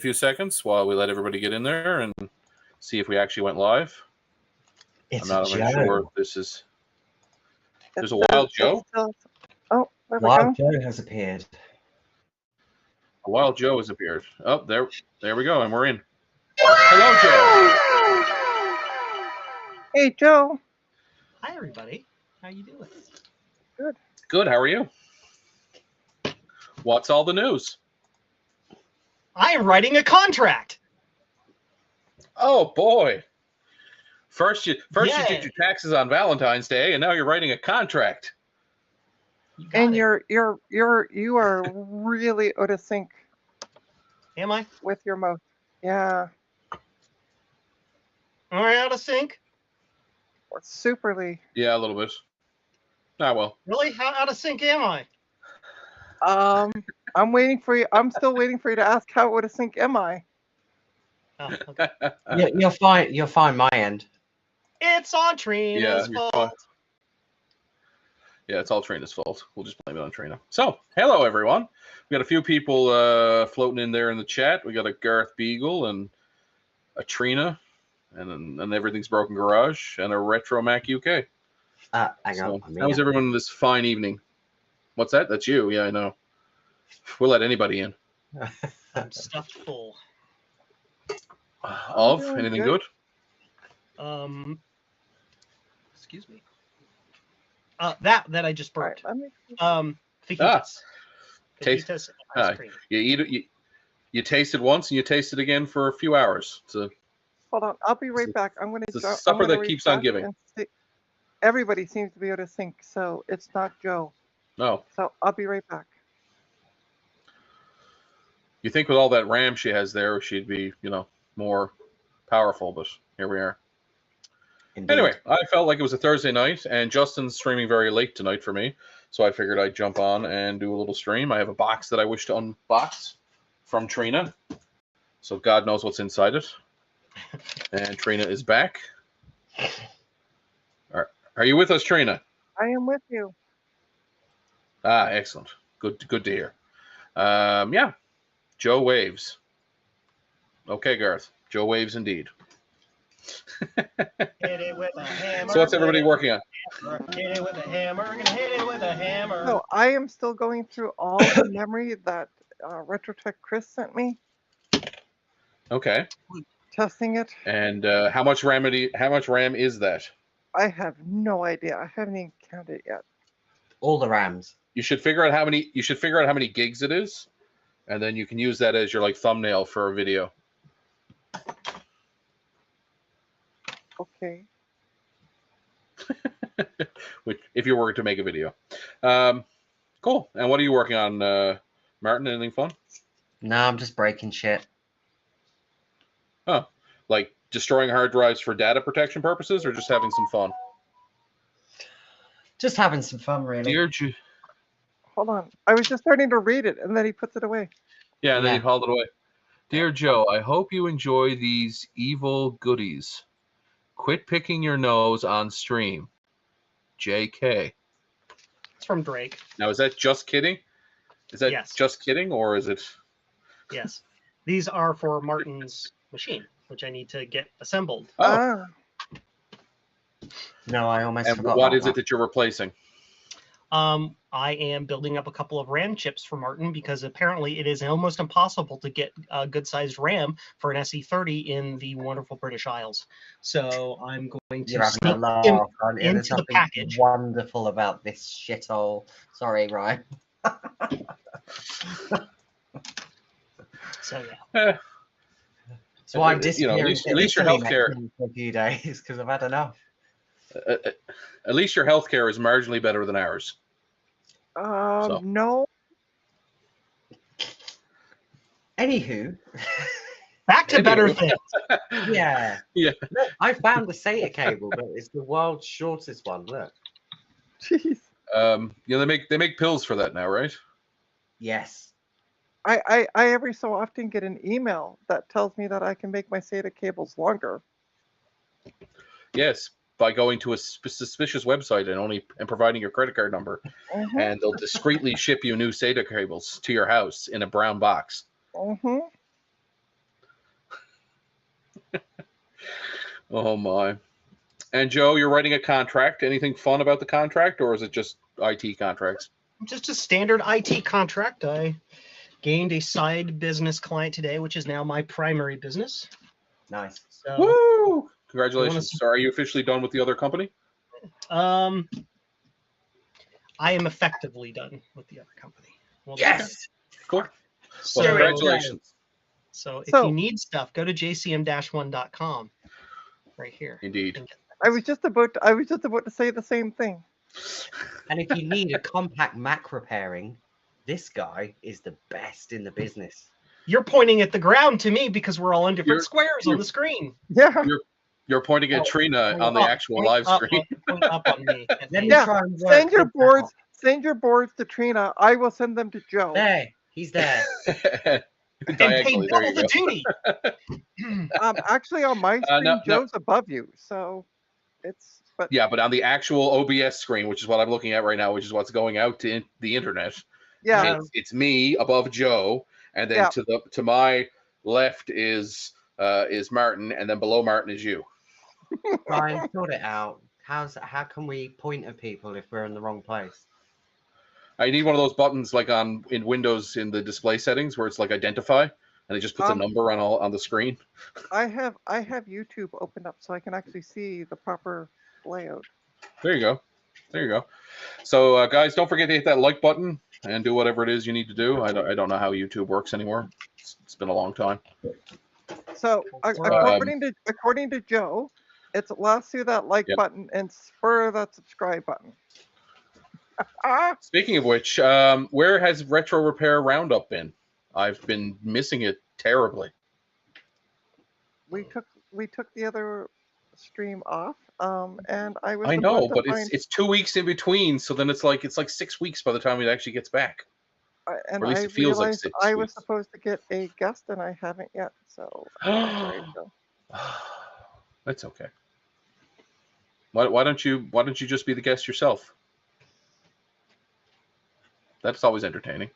few seconds while we let everybody get in there and see if we actually went live. I'm not even sure if this is. There's a Wild Joe. Oh, there we Wild go. Joe has appeared. A Wild Joe has appeared. Oh, there we go, and we're in. Hello, Joe. Hey, Joe. Hi, everybody. How you doing? Good. Good. How are you? What's all the news? I am writing a contract. Oh boy! First you Yeah. did your taxes on Valentine's Day, and now you're writing a contract. And you are really out of sync. Am I? With your mouth. Yeah. Am I out of sync? Superly. Yeah, a little bit. Ah, well. Really? How out of sync am I? I'm waiting for you. I'm still waiting for you to ask how out of sync am I? Oh, okay. You're fine. You're fine. My end. It's on Trina's you're fault. fine. Yeah, it's all Trina's fault. We'll just blame it on Trina. So, hello everyone. We got a few people floating in there in the chat. We got a Garth Beagle and a Trina, and Everything's Broken Garage and a Retro Mac UK. Hang on. How's everyone this fine evening? What's that? That's you. Yeah, I know. We'll let anybody in. I'm stuffed full. Of anything good? Excuse me. That I just burped. Fajitas. Fajitas ice cream. You eat it. You taste it once and you taste it again for a few hours. Hold on, I'll be right back. I'm going to. It's a supper that keeps on giving. Everybody seems to be out of sync, so it's not Joe. No. So I'll be right back. You think with all that RAM she has there, she'd be, more powerful, but here we are. Indeed. Anyway, I felt like it was a Thursday night, and Justin's streaming very late tonight for me, so I figured I'd jump on and do a little stream. I have a box that I wish to unbox from Trina, so God knows what's inside it. And Trina is back. Are you with us, Trina? I am with you. Ah, excellent. Good to hear. Yeah, Joe waves. Okay, Garth. Joe waves indeed. Hit it with a hammer. So what's everybody working on? Hit it with a hammer. Gonna hit it with a hammer. So I am still going through all the memory that Retrotech Chris sent me. Okay. Testing it. And how much RAM is that? I have no idea. I haven't even counted yet. All the RAMs. You should figure out how many gigs it is, and then you can use that as your thumbnail for a video. Okay. Which, if you were to make a video. Cool. And what are you working on, Martin? Anything fun? No, I'm just breaking shit. Oh, like destroying hard drives for data protection purposes, or just having some fun? Just having some fun, really. Hold on. I was just starting to read it, and then he puts it away. Yeah, and then he hauled it away. Dear Joe, I hope you enjoy these evil goodies. Quit picking your nose on stream. JK. It's from Drake. Now, is that just kidding? Is that just kidding, or is it? Yes. These are for Martin's machine, which I need to get assembled. Oh. No, I almost forgot. What is it that you're replacing? I am building up a couple of RAM chips for Martin because apparently it is almost impossible to get a good-sized RAM for an SE30 in the wonderful British Isles. So I'm going to sneak him into the package. Wonderful about this shithole. Sorry, Ryan. So yeah. So I'm disappearing. At least your healthcare for a few days because I've had enough. At least your healthcare is marginally better than ours. No. Anywho, back to better things. Yeah. Yeah. Look, I found the SATA cable, but it's the world's shortest one. Look. Jeez. They make pills for that now, right? Yes. I every so often get an email that tells me that I can make my SATA cables longer. Yes, by going to a suspicious website and providing your credit card number, and they'll discreetly ship you new SATA cables to your house in a brown box. Oh my. And Joe, you're writing a contract. Anything fun about the contract, or is it just IT contracts? Just a standard IT contract. I gained a side business client today, which is now my primary business. Nice. So, Woo! Congratulations. see- So are you officially done with the other company? I am effectively done with the other company. Well, Yes. Cool. So, Well, congratulations. So if So- you need stuff, go to jcm-1.com right here. Indeed. and get that. I was just about to say the same thing. And if you need a compact Mac repairing, this guy is the best in the business. You're pointing at the ground to me because we're all in different You're- squares on you're- the screen. Yeah. You're pointing at Oh, Trina Point on the up, actual point live up screen. point up on me. at Let me. me Yeah, try and work Send your this boards. out. Send your boards to Trina. I will send them to Joe. There, he's there. And pay Diagonally, there double you the go. duty. Actually, on my screen, no. Joe's above you, so it's. But Yeah, but on the actual OBS screen, which is what I'm looking at right now, which is what's going out to the internet, yeah, it's me above Joe, and then Yeah. to my left is Martin, and then below Martin is you. Brian, sort it out. How can we point at people if we're in the wrong place? I need one of those buttons like in Windows in the display settings where it's like identify, and it just puts a number on the screen. I have YouTube opened up so I can actually see the proper layout. There you go. There you go. So guys, don't forget to hit that like button and do whatever it is you need to do. I don't know how YouTube works anymore. It's been a long time. So according to Joe, it's last through that like Yep. button and spur that subscribe button. Speaking of which, where has Retro Repair Roundup been? I've been missing it terribly. We took the other stream off, and I was. I know, supposed to but find- it's 2 weeks in between, so then it's like 6 weeks by the time it actually gets back. and or at least I it feels like realized 6 I was weeks. supposed to get a guest, and I haven't yet. So sorry, Joe. That's okay. Why don't you just be the guest yourself? That's always entertaining.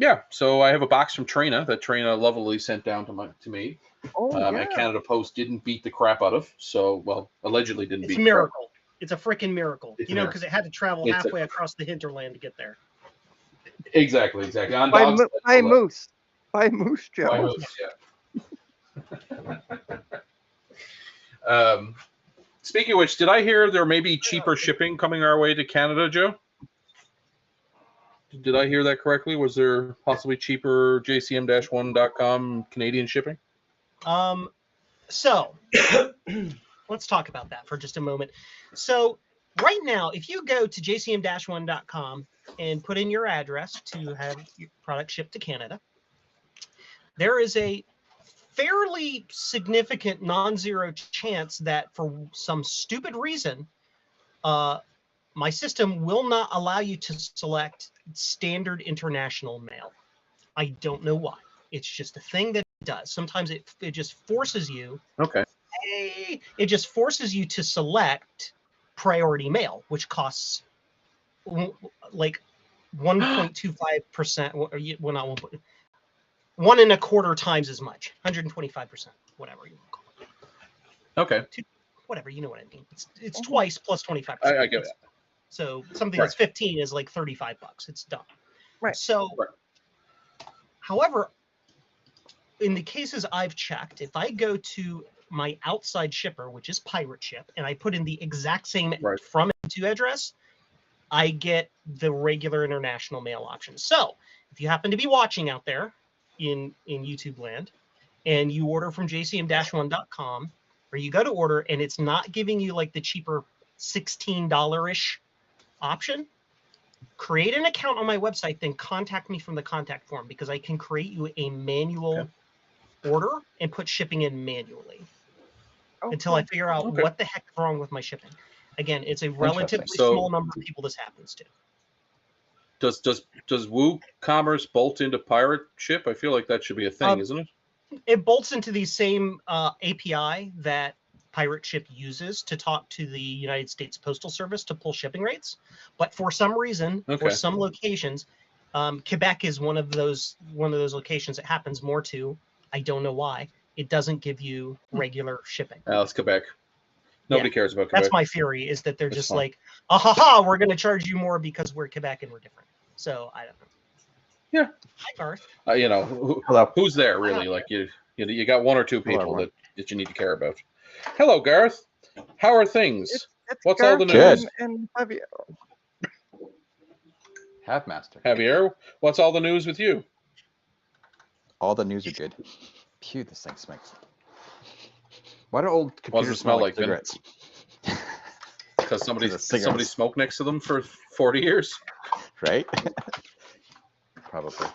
Yeah, so I have a box from Trina that Trina lovingly sent down to me. Oh yeah. And Canada Post didn't beat the crap out of. So, well, allegedly didn't It's beat a the crap. miracle. It's a freaking miracle. It's a You know, miracle. because it had to travel It's a- halfway across the hinterland to get there. Exactly. On by, dogs, by Moose, Joe. by Moose, yeah. Speaking of which, did I hear there may be cheaper shipping coming our way to Canada, Joe? Did I hear that correctly? Was there possibly cheaper jcm-1.com Canadian shipping? So let's talk about that for just a moment. So right now, if you go to jcm-1.com and put in your address to have your product shipped to Canada, there is a fairly significant non-zero chance that for some stupid reason, my system will not allow you to select standard international mail. I don't know why. It's just a thing that it does. Sometimes it just forces you. Okay. It just forces you to select priority mail, which costs like 1.25%, or well, not 1.25 times as much, 125%, whatever you want to call it. Okay. Whatever, you know what I mean. It's twice plus 25%. I get it. So something that's 15 is like $35. It's done. Right. So, Right. however, in the cases I've checked, if I go to my outside shipper, which is Pirate Ship, and I put in the exact same Right. from and to address, I get the regular international mail option. So if you happen to be watching out there in YouTube land and you order from jcm-1.com, or you go to order and it's not giving you like the cheaper $16-ish option, create an account on my website, then contact me from the contact form, because I can create you a manual order and put shipping in manually until I figure out Okay. what the heck is wrong with my shipping. Again, it's a relatively So- small number of people this happens to. Does WooCommerce bolt into Pirate Ship? I feel like that should be a thing, isn't it? It bolts into the same API that Pirate Ship uses to talk to the United States Postal Service to pull shipping rates. But for some reason, Okay. for some locations, Quebec is one of those locations it happens more to. I don't know why. it doesn't give you regular shipping. It's Quebec. Nobody cares about Quebec. That's my theory, is that they're That's just fine. like, ah ha ha, we're going to charge you more because we're Quebec and we're different. So I don't know. Yeah. Hi, Garth. You know, Hello. who's there really? Like you got one or two people everyone. that you need to care about. Hello, Garth. How are things? It's What's all the Garth news? And Javier. Have master. Javier, what's all the news with you? All the news are good. Phew, this thing smells. Why do old What does computers it smell like, Vin? cigarettes? Because somebody The cigarettes. smoked next to them for 40 years. Right? Probably.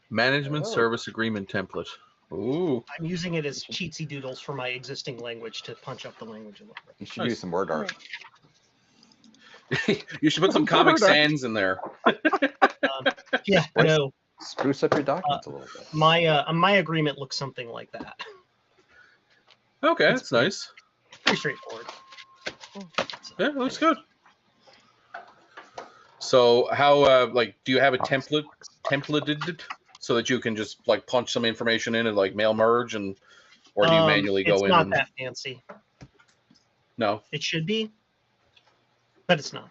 Management Oh. service agreement template. Ooh. I'm using it as cheatsy doodles for my existing language to punch up the language a little bit. You should Nice. use some word art. You should put some Comic Florida. Sans in there. Yeah, Where's- no, Spruce up your documents a little bit. my agreement looks something like that. Okay, that's nice. Pretty straightforward. Yeah, it looks good. So how like do you have a templated so that you can just like punch some information in and like mail merge and or do you manually go it's in not and that fancy. no? It should be, but it's not.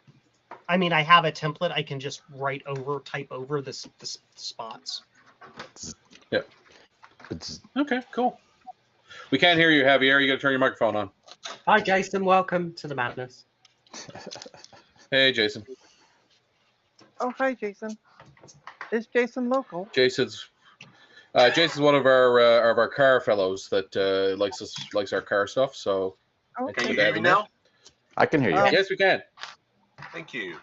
I mean, I have a template. I can just type over the spots. It's Okay, cool. We can't hear you, Javier. You got to turn your microphone on. Hi, Jason. Welcome to the madness. Hey, Jason. Oh, hi, Jason. Is Jason local? Jason's one of our car fellows that likes our car stuff. So Oh, Can Can you you hear hear me me now? I can hear you. Um, yes, we can. Thank you.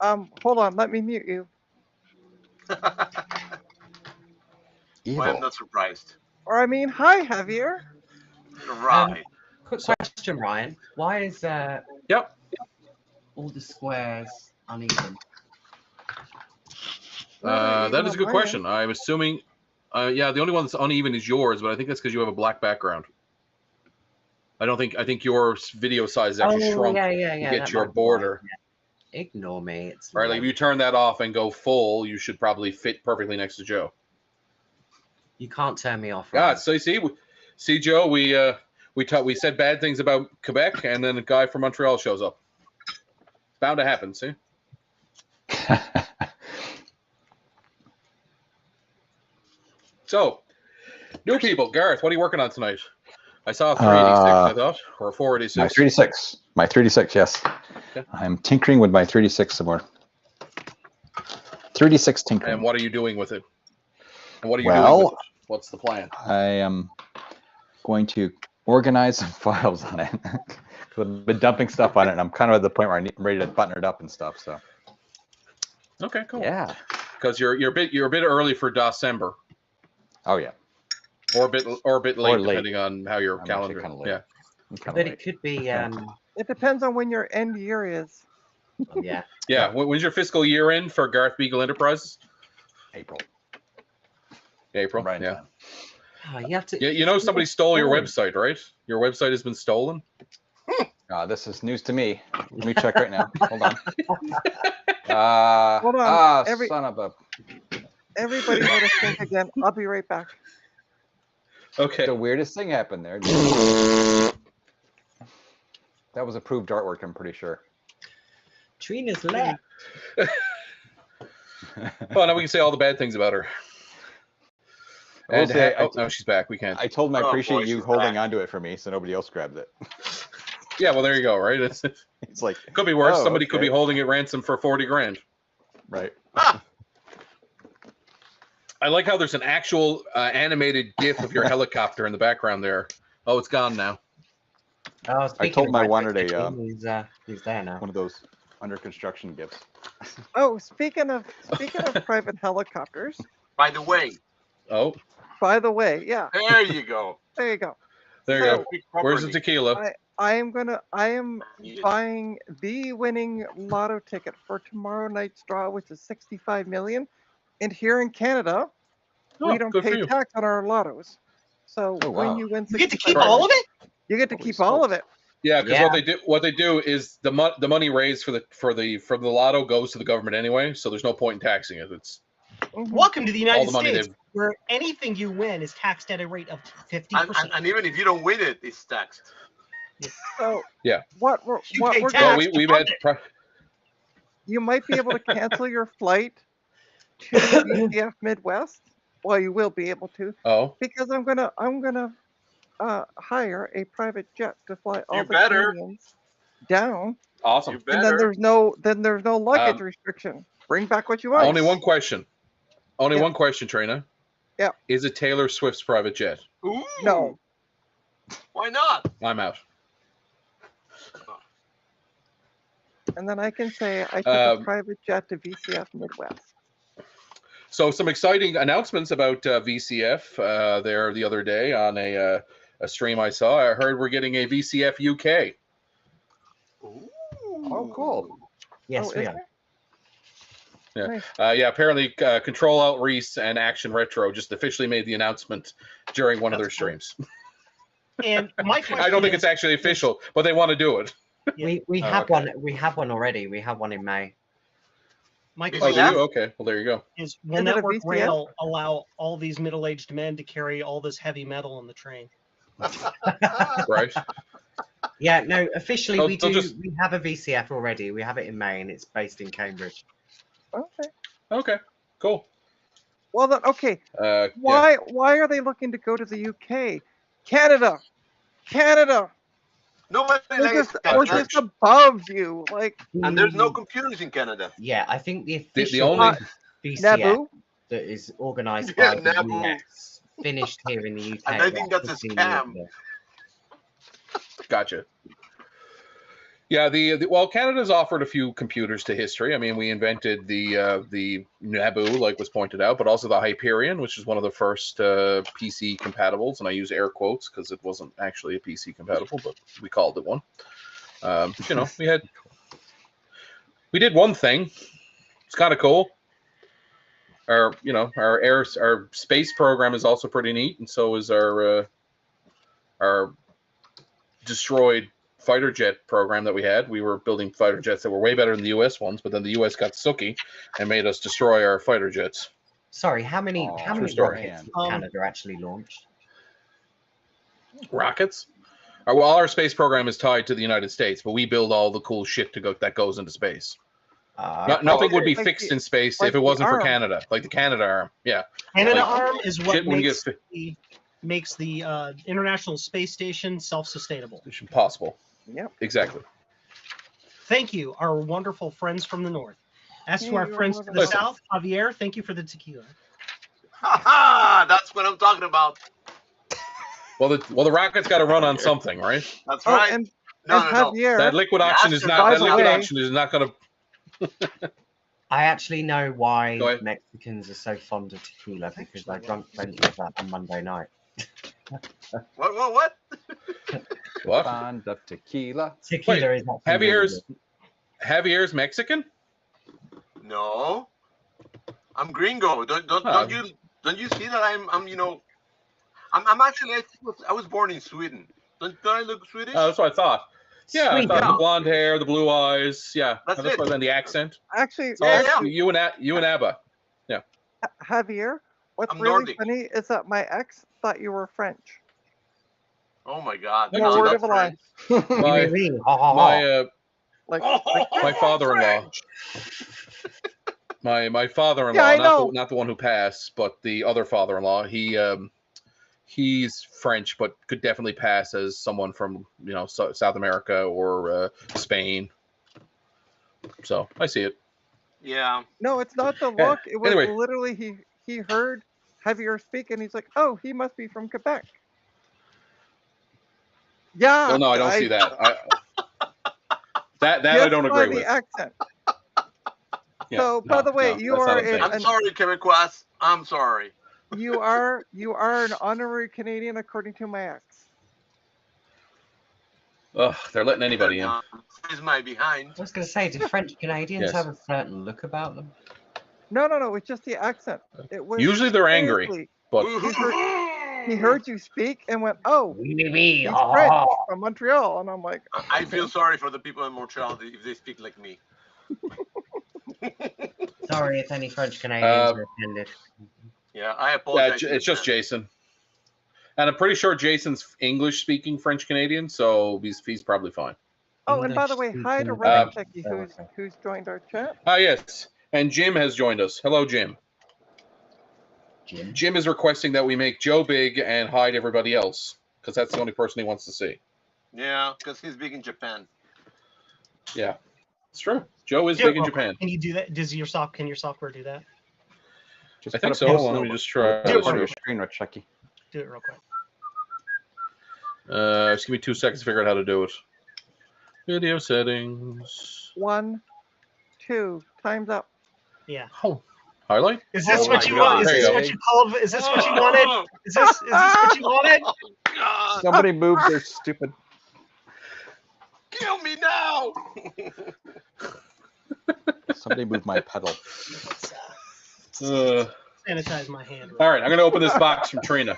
hold on. Let me mute you. Evil. I'm not surprised. Or I mean, hi, Javier. Right. Quick question, Ryan. Why is Yep. all the squares uneven? That is a good Ryan. question. I'm assuming, yeah, the only one that's uneven is yours, but I think that's because you have a black background. I think your video size is actually shrunk yeah. to that get your might be border. why, yeah. Ignore me. It's Right, like if you turn that off and go full, you should probably fit perfectly next to Joe. you can't turn me off. Yeah, Ryan. so see, Joe, we said bad things about Quebec, and then a guy from Montreal shows up. It's bound to happen. See. So, new people, Gareth, what are you working on tonight? I saw 386, I thought, or 486. My 386. My 386, yes. Okay. I'm tinkering with my 386 some more. 386 tinkering. And what are you doing with it? And what are you Well, doing with it? What's the plan? I am going to organize some files on it. 'Cause I've been dumping stuff on it, and I'm kind of at the point where I'm ready to button it up and stuff. So Okay, cool. yeah. Because you're a bit early for December, Oh yeah. or a bit late, late. depending on how your I'm calendar. actually kinda late. Yeah. I'm kinda But late. it could be, It depends on when your end year is. yeah. Yeah. When's your fiscal year end for Garth Beagle Enterprises? April. April. Right in Yeah. time. Oh, you have to. Yeah. You know somebody stole your Oh. website, right? Your website has been stolen. This is news to me. Let me check right now. Hold on. Hold on. Son of a. Everybody go to sync again. I'll be right back. Okay. The weirdest thing happened there. That was approved artwork, I'm pretty sure. Trina's left. Well, now we can say all the bad things about her. I will And say, now she's back. We can't. I told him I Oh, appreciate boy, you she's holding back. onto it for me so nobody else grabbed it. Yeah. Well, there you go. Right. It It's like, could be worse. Oh, Somebody could be okay. holding it ransom for 40 grand. right. I like how there's an actual animated GIF of your helicopter in the background there. Oh, it's gone now. Oh, speaking told of him I Red wanted Dead a, Redemption, he's there now. One of those under construction gifts. Oh, speaking of private helicopters. By the way, Oh, By the way, yeah, there you go. there you go. there you So- go. Speak Where's the properly. tequila? I am Need it. buying the winning lotto ticket for tomorrow night's draw, which is 65 million. And here in Canada, Oh, we don't good for pay you. tax on our lottos. So Oh, when wow. you win You get to 65 keep all of it? you get to Holy keep all of smokes. it. Yeah, because Yeah. what they do is the money raised from the lotto goes to the government anyway, so there's no point in taxing it. It's Mhm. Welcome to the all United the money States. they've where anything you win is taxed at a rate of 50%. And even if you don't win it, it's taxed. So Yeah. what we're You what pay we're tax. Well, gonna, we've had. you might be able to cancel your flight to VCF Midwest. Well, you will be able to Oh, because I'm gonna hire a private jet to fly all You the better. Canadians down, awesome. You and then better. there's no luggage Um, restriction. Bring back what you want. Only one question. Only Yeah. one question, Trina. Yeah. Is it Taylor Swift's private jet? Ooh, No, Why not? I'm out. and then I can say I took a Um, private jet to VCF Midwest. So some exciting announcements about VCF there the other day on a stream I saw. I heard we're getting a VCF UK. Oh, cool. Yes, Oh, we is are. there? Yeah. Nice. Yeah, apparently Control Alt Reese and Action Retro just officially made the announcement during one of their That's cool. streams. And my question I don't think is, it's actually official, but they want to do it. We Oh, have okay. one. We have one already. We have one in May. my Oh, do question Yeah. you? Okay. Well, there you go. is, will Is it a Network VCF? Rail allow all these middle-aged men to carry all this heavy metal on the train? Right. Yeah, no, officially They'll- we they'll do. just- We have a VCF already. We have it in May, and it's based in Cambridge. Okay. Okay. Cool. Well then, okay. Yeah. Why are they looking to go to the UK? Canada. Nobody We're likes just, that we're much. just above you. Like And there's no computers in Canada. Yeah, I think the The official only VCF Naboo. that is organised Yeah, by the Naboo. US finished here in the UK. And I think about that's a 15 years scam. ago. Gotcha. Yeah, well, Canada's offered a few computers to history. I mean, we invented the Naboo, like was pointed out, but also the Hyperion, which is one of the first PC compatibles, and I use air quotes because it wasn't actually a PC compatible, but we called it one. You know, we did one thing. It's kind of cool. Our space program is also pretty neat, and so is our destroyed fighter jet program that we had. We were building fighter jets that were way better than the U.S. ones, but then the U.S. got sooky and made us destroy our fighter jets. Sorry, how many Aw, how true many story. rockets did Um, Canada actually launched? Rockets. Well, our space program is tied to the United States, but we build all the cool shit that goes into space. Nothing would be Like fixed the- in space like if it the wasn't for arm. Canada, like the Canada arm. Yeah, Canada Like, Arm is what shit wouldn't makes the International Space Station self-sustainable. get possible. Yep. Exactly. Thank you, our wonderful friends from the north. As to Yeah, our you're friends to the welcome. south, Javier, thank you for the tequila. Ha ha! That's what I'm talking about. Well, the rocket's got to run on something, right? That's Oh, right. and No, and no, no. Javier, That liquid oxygen is By not. That the liquid way- oxygen is not going to. I actually know why Go ahead. Mexicans are so fond of tequila because I drank plenty of that on Monday night. What? What? Fond of tequila. Tequila is actually really Javier's Mexican? No. I'm gringo. Don't Huh. you see that I'm actually I was born in Sweden. Don't I look Swedish? Oh, that's what I thought. Yeah, I Sweet. thought Yeah. the blonde hair, the blue eyes. Yeah, That's that's it. what then the accent. actually, It's all Yeah. you and Abba. Javier, what's I'm really Nordic. funny is that my ex thought you were French. Oh my God. No No, word not of a lie. French. My my Like, my father-in-law. My father-in-law, Yeah, I not know. not the one who passed, but the other father-in-law. He's French, but could definitely pass as someone from South America or Spain. So I see it. Yeah. no, it's not the Yeah, look. It was anyway. literally he heard Javier speak and he's like, oh, he must be from Quebec. Yeah. Well, no, I don't see that. That I don't just by agree the with. accent. Yeah, So, by no, the way, no, you that's not are a thing. I'm sorry, Quebecois. I'm sorry. you are an honorary Canadian according to my ex. Ugh, they're letting anybody in. Is my behind. I was going to say, do French Canadians Yes. have a certain look about them? No, it's just the accent. It was Usually they're angry. seriously, But He heard you speak and went, oh, Oui, oui, oui. he's ha, ha, French ha. from Montreal. And I'm like, I feel sorry for the people in Montreal if they speak like me. Sorry if any French Canadians Uh, are offended. Yeah, I Yeah, apologize. it's just Jason. And I'm pretty sure Jason's English-speaking French Canadian, so he's probably fine. Oh, and by the way, hi to English-speaking Red French. Checky, who's joined our chat. Ah, yes. And Jim has joined us. Hello, Jim. Jim. Jim is requesting that we make Joe big and hide everybody else, because that's the only person he wants to see. Yeah, because he's big in Japan. Yeah, it's true. Joe is Do it big in real quick. Japan. Can you do that? Can your software do that? Just I put think a so. post Hold on, let me over- just try. Do it on real your quick. screen, Chucky. Do it real quick. Just give me 2 seconds to figure out how to do it. Video settings. 1, 2, time's up. Yeah. Oh, highlight? Is this Oh what my you God. want? Is There you this go. what you called? Is this what you wanted? Is this what you wanted? Oh, God, Somebody move their stupid. kill me now! Somebody move my pedal. Sanitize my hand. All right, I'm gonna open this box from Trina.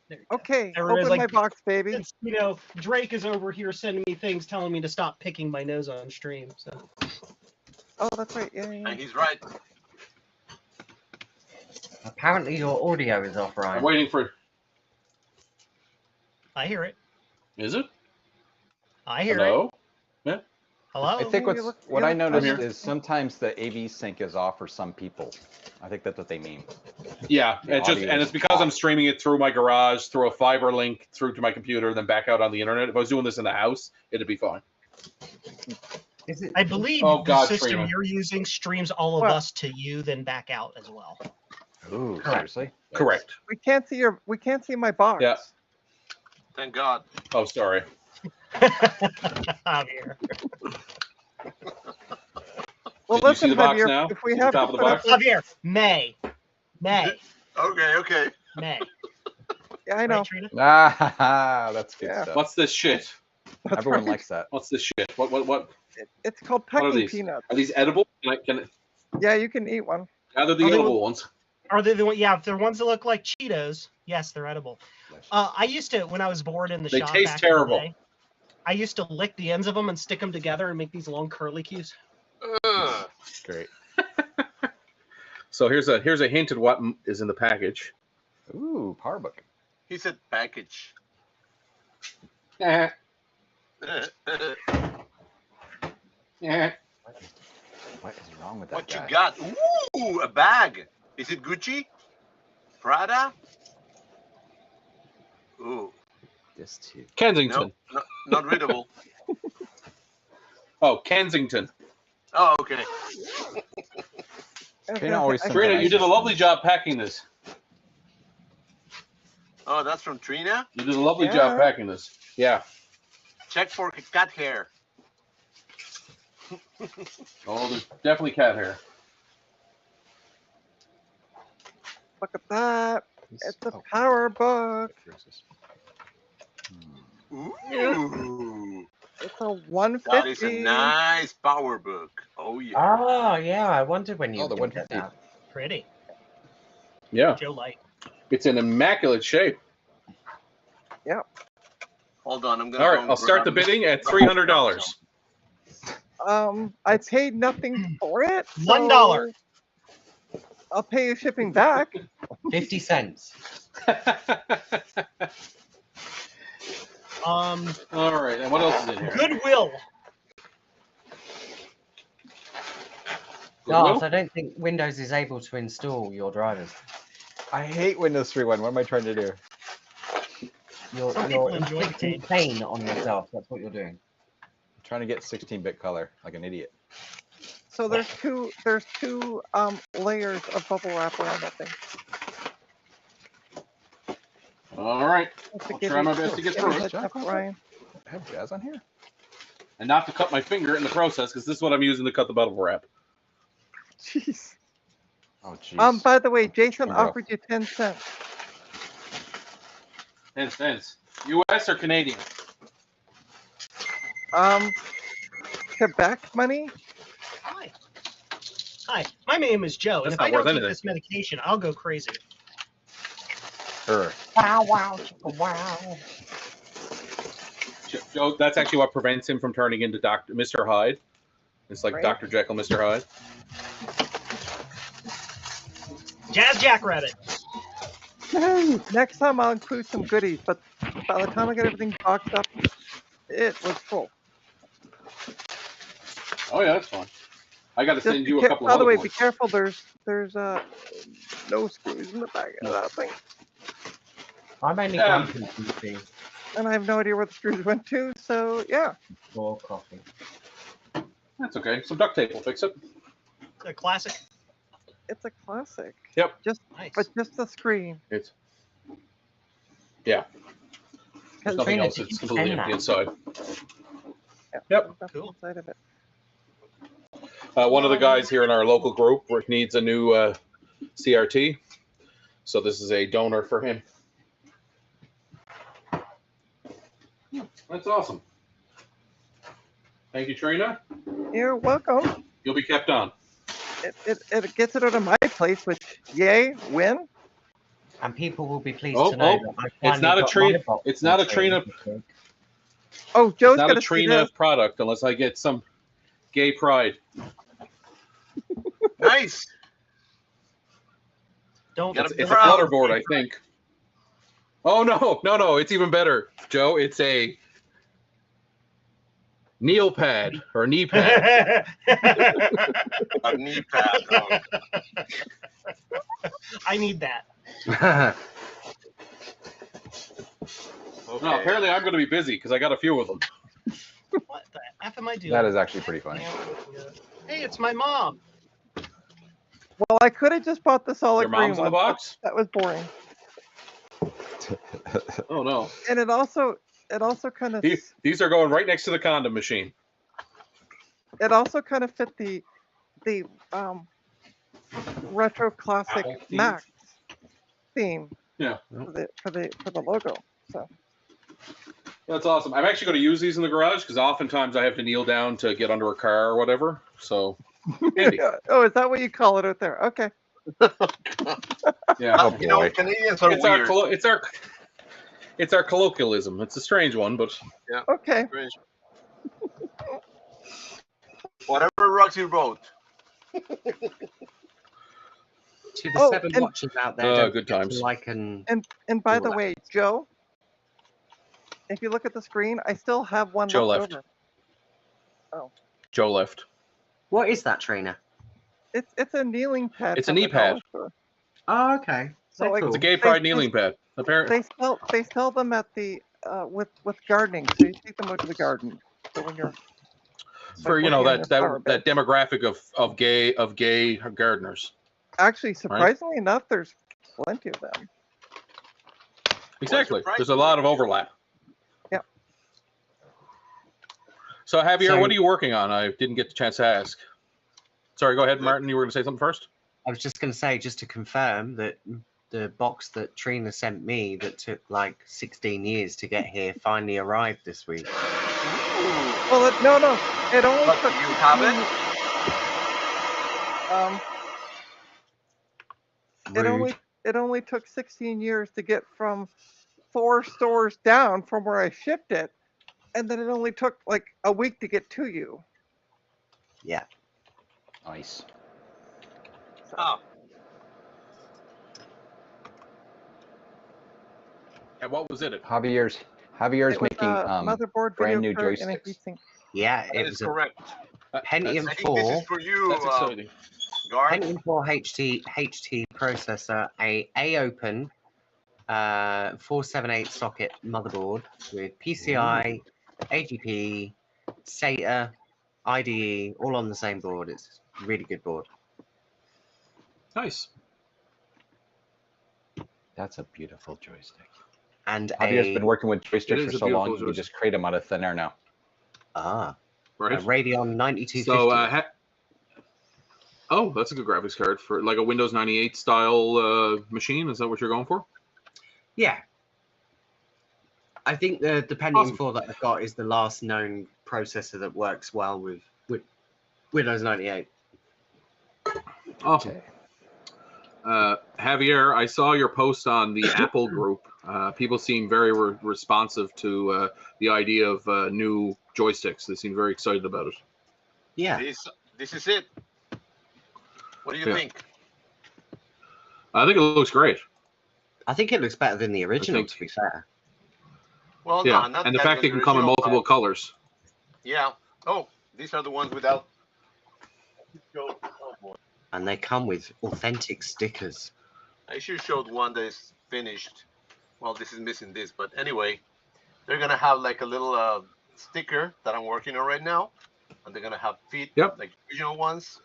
There you go. Okay, Everybody's open like- my box, baby. It's, Drake is over here sending me things telling me to stop picking my nose on stream. So Oh, that's right. Yeah, yeah. And he's right. Apparently your audio is off, I'm Ryan. waiting for. I hear it. Is it? I hear it. Hello? Hello. I think you look- what you I look- noticed I'm here. is sometimes the AV sync is off for some people. I think that's what they mean. Yeah, The it's just audio and is it's because I'm off. streaming it through my garage, through a fiber link, through to my computer, then back out on the internet. If I was doing this in the house, it'd be fine. Is it? I believe Oh, the God, system Trina. you're using streams all of Well- us to you, then back out as well. Ooh, Correct. seriously? Correct. We can't see my box. Yeah. Thank God. Oh, sorry. Javier. Well, Did you see listen, the box Javier, now? if we See the have to top of the put up box? with- Javier. May. Okay. May. Yeah, I know. Right, Trina? Ah, that's good Yeah. stuff. What's this shit? That's Everyone right. likes that. What's this shit? What It's called What are pecking these? peanuts. are these edible? Can Yeah, you can eat one. I they're the Are they edible ones? Are they the one? Yeah, if they're ones that look like Cheetos, yes, they're edible. I used to, when I was bored in the They shop. taste back in the terrible. day, I used to lick the ends of them and stick them together and make these long curly cues. Great. So here's a hint at what is in the package. Ooh, power book. He said package. Eh, eh. What is wrong with that What guy? you got? Ooh, a bag. Is it Gucci? Prada? Ooh, This too. Kensington. no, not readable. Oh, Kensington. Oh, okay. Trina always I- sends Trina, nice you did a lovely things. job packing this. Oh, that's from Trina. You did a lovely job Yeah. packing this. Yeah. Check for cat hair. Oh, there's definitely cat hair. Look at that. This- It's a oh, power book. here's this. Ooh, It's a that is a 150. nice power book. Oh yeah. Oh, yeah. I wondered when you Oh, the were gonna get 150. that. Pretty. Yeah. Joe Light. It's in immaculate shape. Hold on, I'm gonna. All go right, and I'll start the grab- bidding at $300. I paid nothing for it. $1. so I'll pay you shipping back. 50 cents. All right, and what else is in here? Goodwill. No, Goodwill? so I don't think Windows is able to install your drivers. I hate Windows 3.1. What am I trying to do? You're Some people inflicting enjoy pain. pain on yourself. That's what you're doing. I'm trying to get 16-bit color like an idiot. So there's two layers of bubble wrap around that thing. All right, Just to I'll give try you- my best to get give you through a it. heads up, Ryan. I have jazz on here? And not to cut my finger in the process, because this is what I'm using to cut the bubble wrap. Jeez. Oh, jeez. By the way, Jason Rough. offered you 10 cents. 10 cents. U.S. or Canadian? Quebec money? Hi. Hi. My name is Joe, and That's if not I don't worth take anything. this medication, I'll go crazy. Wow, wow, chicka, wow. Joe, that's actually what prevents him from turning into Mr. Hyde. It's like Right. Dr. Jekyll, Mr. Hyde. Jazz Jackrabbit. Hey, next time I'll include some goodies, but by the time I get everything boxed up, it was full. Oh yeah, that's fine. I got to Just send be you a care- couple by of the other way, ones. be careful. There's no screws in the back of that thing, I'm only Yeah. grumpy something and I have no idea where the screws went to. So yeah, for coffee. That's okay. Some duct tape will fix it. A classic. it's a classic. Yep. Nice. But just the screen. It's there's nothing Trina, else. did It's you completely send empty that? inside. Yep. Cool. Inside of it. One of the guys here in our local group needs a new CRT, so this is a donor for him. That's awesome. Thank you, Trina. You're welcome. You'll be kept on. It gets it out of my place, which yay, win. And people will be pleased Oh, to know oh, that I it's not a finally got Trina- my box it's not from a Trina- this week. Oh, Joe's It's not gonna a see Trina this. product unless I get some gay pride. Nice. Don't. Gotta It's a proud. flutter board, I think. Oh no, it's even better, Joe. It's a kneel pad or knee pad. A knee pad. Oh, I need that. okay. No, apparently I'm going to be busy because I got a few of them. What the F am I doing? That is actually pretty funny. Hey, it's my mom. Well, I could have just bought the solid Your green mom's in the one, but box? that was boring. Oh no, And it also kind of these are going right next to the condom machine. fit the retro classic Apple theme. Max theme. Yeah. For the logo. So That's awesome. I'm actually going to use these in the garage because oftentimes I have to kneel down to get under a car or whatever. So handy. oh, is that what you call it out there? Okay. Yeah. Oh, You know, boy. Canadians are It's our, weird. it's our colloquialism. It's a strange one, but Okay. Whatever rocks your boat. To the Oh, 7 and- watchers out there, don't good forget to times. like and And by All the that. way, Joe, if you look at the screen, I still have one Joe left left. over. Joe left. what is that, Trina? It's a kneeling pad. It's a from knee the dollar pad. store. Oh, okay. So, They're like, cool. It's a gay They- pride they- kneeling pad. Apparently, They sell them at the with gardening, so you take them out to the garden. So when you're for putting it in your flower that bed. demographic of gay gardeners. Actually, surprisingly enough, there's plenty of them. Exactly. price? There's a lot of overlap. Yep. So Javier, So- what are you working on? I didn't get the chance to ask. Sorry, go ahead, Martin. You were going to say something first? I was just going to say, just to confirm that the box that Trina sent me that took like 16 years to get here finally arrived this week. Well, no, it only But took. you have it? It only took 16 years to get from 4 stores down from where I shipped it, and then it only took like a week to get to you. Yeah. Nice. Oh, And what was it? It Javier's was making a motherboard, brand video new card, and a joysticks. heatsink. Yeah, that it is was a correct. Pentium I think this 4. is for you, That's exciting. Garth. Pentium 4 HT processor, a A-Open 478 socket motherboard with PCI, AGP, SATA, IDE, all on the same board. It's a really good board. Nice. That's a beautiful joystick. And Javier's a been working with It joysticks is for a so long, beautiful you can just create them out of thin air now. a Right. Radeon 9250. So, oh, that's a good graphics card for like a Windows 98 style machine. Is that what you're going for? Yeah. I think the Pentium Awesome. 4 that I've got is the last known processor that works well with Windows 98. Awesome. Javier, I saw your post on the Apple group. People seem very responsive to the idea of new joysticks. They seem very excited about it. Yeah. This is it. What do you Yeah. think? I think it looks great. I think it looks better than the original, think- to be fair. Well, Yeah, no, not and the that fact was it can come in original, multiple but- colors. Yeah. Oh, these are the ones without. Oh boy. And they come with authentic stickers. I should showed one that is finished. Well, this is missing this, but anyway, they're gonna have like a little sticker that I'm working on right now, and they're gonna have feet, Yep. like original ones,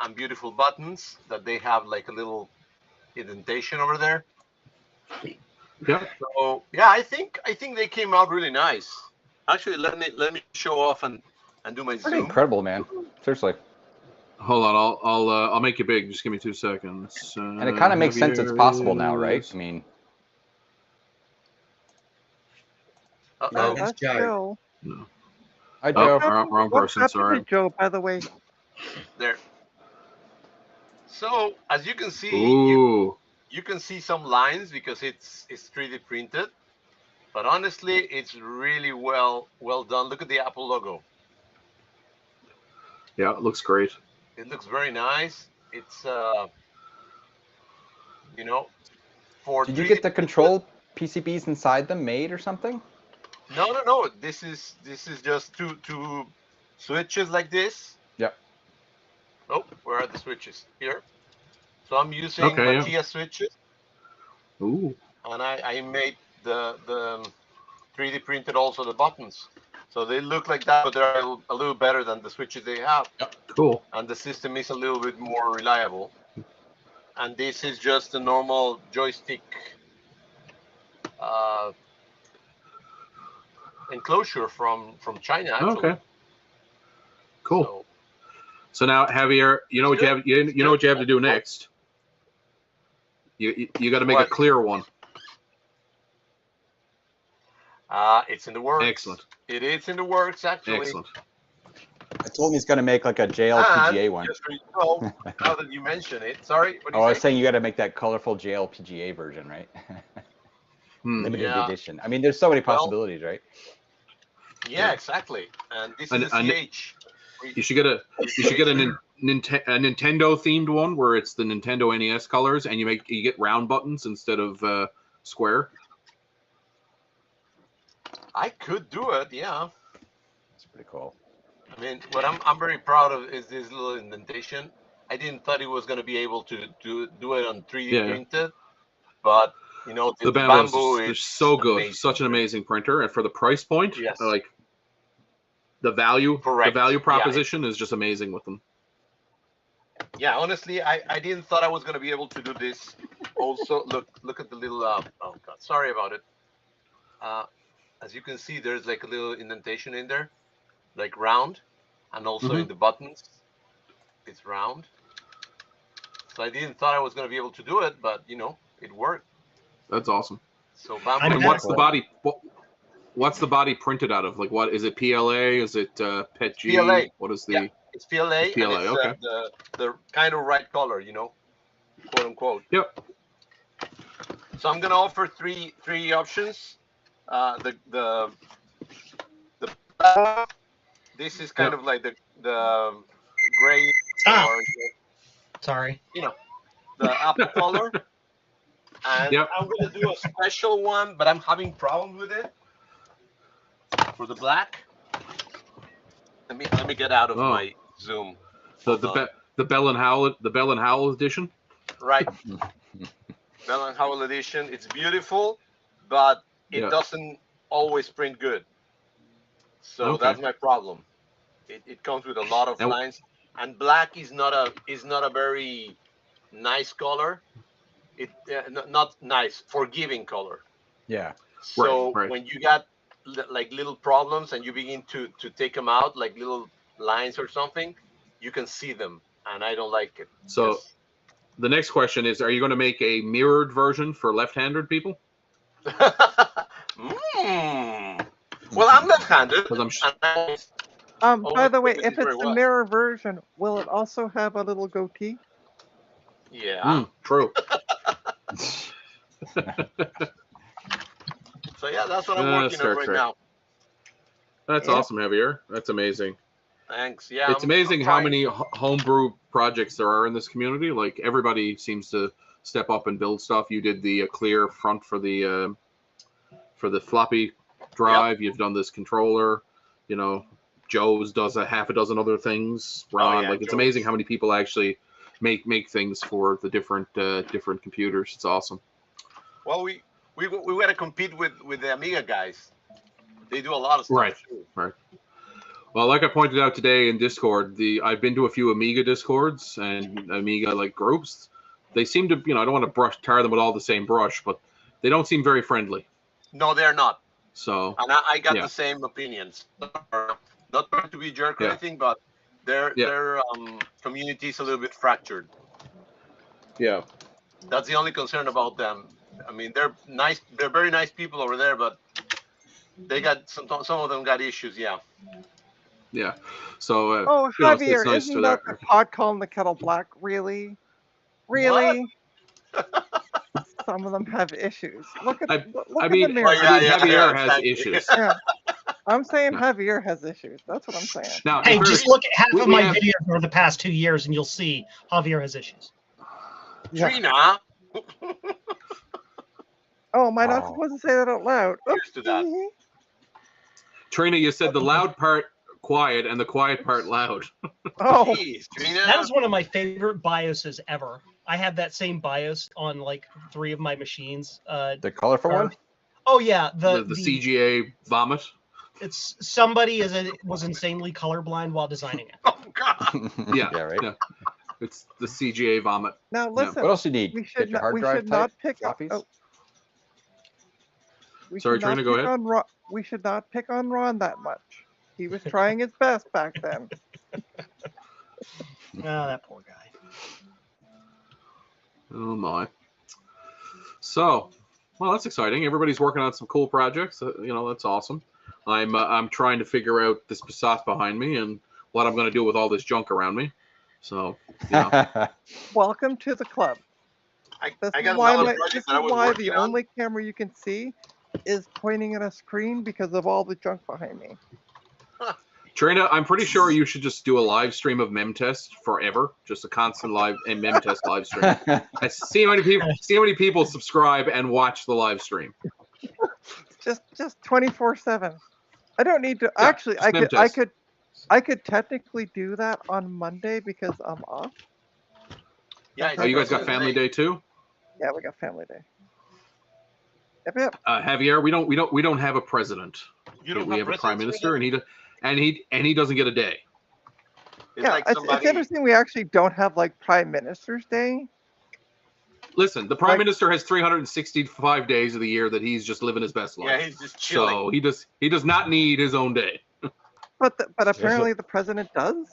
and beautiful buttons that they have like a little indentation over there. Yep. So yeah, I think they came out really nice. Actually, let me show off and do my Pretty zoom. incredible, man. Seriously. Hold on, I'll make it big. Just give me 2 seconds. And it kind of makes sense it's possible now, right? I mean, Uh-oh. No, Oh, that's that's Joe. Joe. hi, Oh, Joe. wrong What person. happened Sorry. to Joe, by the way? There. So as you can see, Ooh. you can see some lines because it's 3D printed, but honestly, it's really well done. Look at the Apple logo. Yeah, it looks great. It looks very nice. It's you know, for Did you 3D get the control PCBs inside them made or something? No. This is just two switches like this. Yep. Oh, where are the switches? Here. So I'm using Okay, yeah. Mattia switches, Ooh. and I made the 3D printed also the buttons. So they look like that, but they're a little better than the switches they have. Cool. And the system is a little bit more reliable. And this is just a normal joystick enclosure from China, actually. Okay. Cool. So, So now, Javier, you know what you have. You know what you have to do next. You got to make a What? clear one. it's in the works. Excellent. It is in the works, actually. Excellent. I told him he's going to make like a JLPGA one. Just so you know, now that you mention it. Sorry, what do Oh, you I was say? saying you got to make that colorful JLPGA version, right? Limited Yeah. edition. I mean, there's so many Well, possibilities, right? Yeah, exactly. And this And- is a and- CH. You should get a Nintendo themed one where it's the Nintendo NES colors, and you get round buttons instead of square. I could do it, yeah. It's pretty cool. I mean, what I'm very proud of is this little indentation. I didn't thought it was going to be able to do it on 3D Yeah. printed, but you know, The bamboo Bamboo is is so good, amazing. such an amazing printer, and for the price point, Yes. like the value Correct. the value Yeah. proposition is just amazing with them. Yeah, honestly, I didn't thought I was going to be able to do this. Also, look at the little. Oh God, sorry about it. As you can see, there's like a little indentation in there, like round, and also in the buttons, it's round. So I didn't thought I was going to be able to do it, but you know, it worked. That's awesome. So I bamboo. And mean, what's that's- the body? What's the body printed out of? Like, what is it? PLA? Is it PET G? PLA. What is the? Yeah. It's PLA, It's PLA, and it's okay. the kind of right color, you know, quote unquote. Yep. So I'm gonna offer three options. The this is kind Yep. of like the gray Stop. or Sorry. the apple color. And Yep. I'm gonna do a special one, but I'm having problems with it for the black. Let me get out of Oh. my Zoom. The Bell and Howell edition. Right. Bell and Howell edition. It's beautiful, but it Yeah. doesn't always print good. So Okay. that's my problem. It comes with a lot of And- lines, and black is not a very nice color. Not nice, forgiving color. Yeah. So right. when you got like little problems and you begin to take them out, like little lines or something, you can see them, and I don't like it. So Yes. the next question is: are you going to make a mirrored version for left-handed people? Well, I'm left-handed. 'Cause I'm sh- and By Oh, the way, this if is very it's the well. mirror version, will it also have a little goatee? yeah. True. So yeah, that's what I'm working Star on right Trek. now. That's Yeah. awesome, Javier. That's amazing. Thanks. Yeah. It's I'm amazing how trying. many homebrew projects there are in this community. Like everybody seems to step up and build stuff. You did the clear front for the floppy drive. You've done this controller. You know, Joe's does a half a dozen other things. Ron, yeah, like it's Joe's. amazing how many people actually make things for the different computers. It's awesome. Well, we got to compete with the Amiga guys. They do a lot of stuff. Right. Too. Right. Well, like I pointed out today in Discord, I've been to a few Amiga Discords and Amiga like groups. They seem to, you know, I don't want to tar them with all the same brush, but they don't seem very friendly. No, they're not. So And I got Yeah. the same opinions. Not trying to be a jerk or Yeah. anything, but their community is a little bit fractured. yeah, That's the only concern about them. I mean, they're nice. They're very nice people over there, but they got some of them got issues. Yeah. yeah. So Oh, you know, it's Javier, nice isn't to that that. the pot calling the kettle black? Really? Really? Some of them have issues. Look at look I in mean, the mirror. Javier has exactly. issues. Yeah. I'm saying Javier has issues. That's what I'm saying. Now, Hey, in just fairness, look at half we- of we my have- videos over the past 2 years, and you'll see Javier has issues. Yeah. Trina, Oh, am I not Oh. supposed to say that out loud? here's to that. Oopsie. Trina, you said the loud part quiet and the quiet part loud. Oh, Jeez, Trina. That is one of my favorite BIOSes ever. I have that same BIOS on like 3 of my machines. The colorful one? Oh yeah, The CGA vomit. It's somebody was insanely colorblind while designing it. Oh God. Yeah, Yeah, right. yeah. It's the CGA vomit. now listen. What else do you need? We Get should your not. hard We drive should not type pick on. floppies? Oh. We Sorry, should not Trina, go pick ahead. on we should not pick on Ron that much. He was trying his best back then. Oh, that poor guy. Oh my. So, well, that's exciting. Everybody's working on some cool projects. You know, that's awesome. I'm trying to figure out this Passat behind me and what I'm going to do with all this junk around me. So, you know, Welcome to the club. This I is got why, another this project is that I was why working the on. only camera you can see is pointing at a screen because of all the junk behind me. Trina, I'm pretty sure you should just do a live stream of Memtest forever. Just a constant live and Memtest live stream. I see how many people subscribe and watch the live stream. Just 24/7. I don't need to. Yeah, Actually, just I Memtest. could technically do that on Monday because I'm off. Yeah. Oh, you guys got Family Day too? Yeah, we got family day. Yep. Javier, we don't have a president. You don't We have a prime presidents minister, and he doesn't get a day. It's Yeah, like it's somebody. interesting. We actually don't have like Prime Minister's Day. Listen, the prime Like- minister has 365 days of the year that he's just living his best life. Yeah, he's just chilling. So he does not need his own day. But apparently the president does.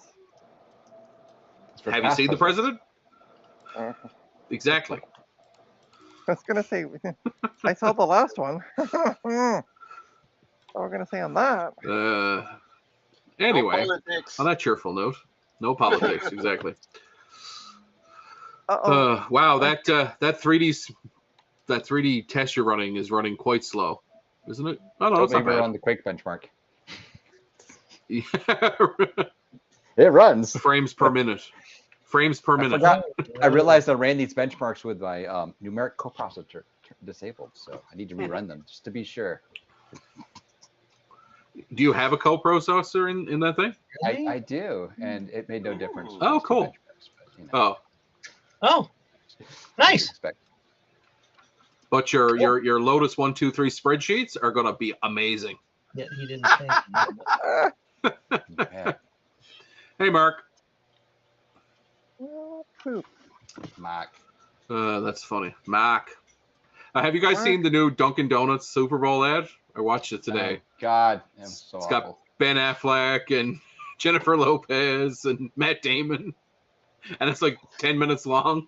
Have you seen the president? Uh, Exactly. I was gonna say I saw the last one. What we're gonna say on that? No Anyway, politics. on that cheerful note, no politics. Exactly. Uh-oh. Wow, that 3D test you're running is running quite slow, isn't it? Oh no, Don't it's make not me bad. run the Quake benchmark. Yeah. It runs. Frames per minute. Frames per I minute. forgot. I realized I ran these benchmarks with my numeric coprocessor disabled, so I need to rerun them just to be sure. Do you have a coprocessor in that thing? I do, and it made no difference. Ooh. Oh, Just the cool. benchmarks, but, you know, Oh, nice. expect- But your Lotus 1, 2, 3 spreadsheets are gonna be amazing. Yeah, he didn't say. Yeah, Hey, Mark. Oh, poop. Mac. That's funny. Mark. Have you guys Mark. seen the new Dunkin' Donuts Super Bowl ad? I watched it today. Oh, God, I'm so It's got awful. Ben Affleck and Jennifer Lopez and Matt Damon, and it's like 10 minutes long.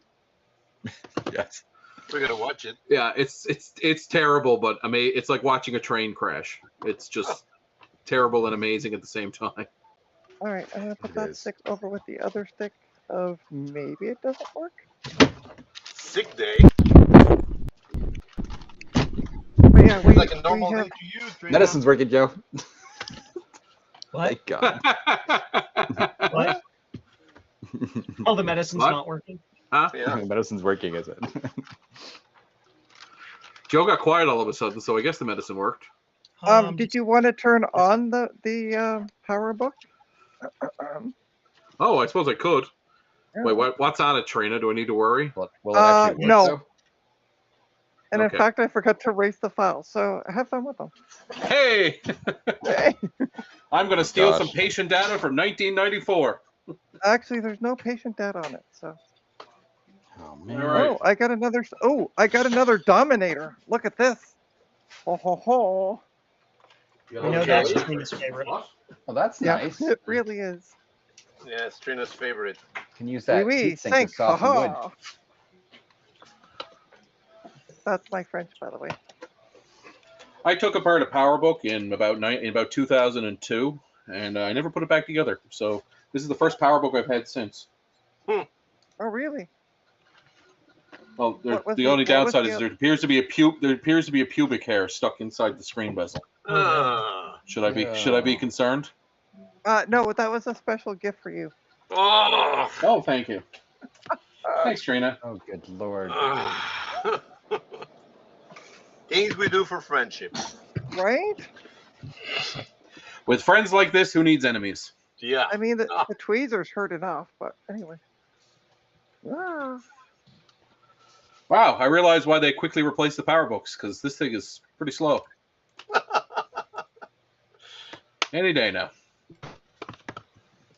Yes. We're gonna watch it. Yeah, it's terrible, but it's like watching a train crash. It's just terrible and amazing at the same time. All right, I'm gonna put It that is. stick over with the other stick of maybe it doesn't work. Sick day. But yeah, It's like a normal we day have to you. Trina. Medicine's working, Joe. What? Thank God. What? Oh, the medicine's What? not working. Huh? Yeah. Medicine's working, is it? Joe got quiet all of a sudden, so I guess the medicine worked. Did you want to turn on the power book? Oh, I suppose I could. Yeah. Wait, what's on it, Trina? Do I need to worry? Will it actually work, no. though? And Okay. in fact, I forgot to erase the file, so have fun with them. Hey, Hey, I'm going to steal Gosh. some patient data from 1994. actually, there's no patient data on it. So. Oh, man. All right. Oh, I got another. Oh, I got another Dominator. Look at this. Ho ho ho. I know that's Trina's favorite. What? Well, that's Yeah, nice. it really is. Yeah, it's Trina's favorite. Can use that Oui, oui, heat sink to sink. soften wood. Ha That's my French, by the way. I took apart a PowerBook in about 2002, and I never put it back together. So this is the first PowerBook I've had since. Oh, really? Well, What was the only the- what was downside the is oth- there appears to be a pubic hair stuck inside the screen bezel. Should I be Yeah. concerned? No, that was a special gift for you. Oh. Oh, thank you. Thanks, Trina. Oh, good lord. Things we do for friendship. Right? With friends like this, who needs enemies? Yeah. I mean, the tweezers hurt enough, but anyway. Ah, Wow, I realized why they quickly replaced the PowerBooks, because this thing is pretty slow. Any day now.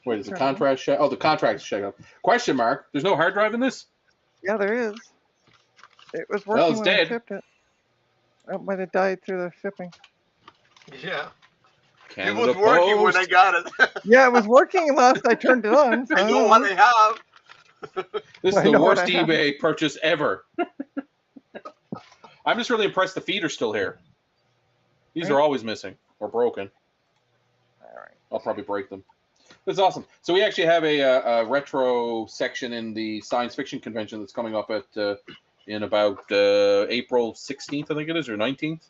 Wait, is the Sure. contract check? Oh, the contract check up. Question mark. There's no hard drive in this? yeah, there is. It was Well, working it's when I dead. shipped it. It might have died through the shipping. Yeah. It Canada was working when I Post. got it. Yeah, it was working last I turned it on. So I know what I have. This I is the know what worst I have. eBay purchase ever. I'm just really impressed the feet are still here. These Right. are always missing or broken. All right. I'll probably break them. That's awesome. So we actually have a retro section in the science fiction convention that's coming up at in about April 16th, I think it is, or 19th.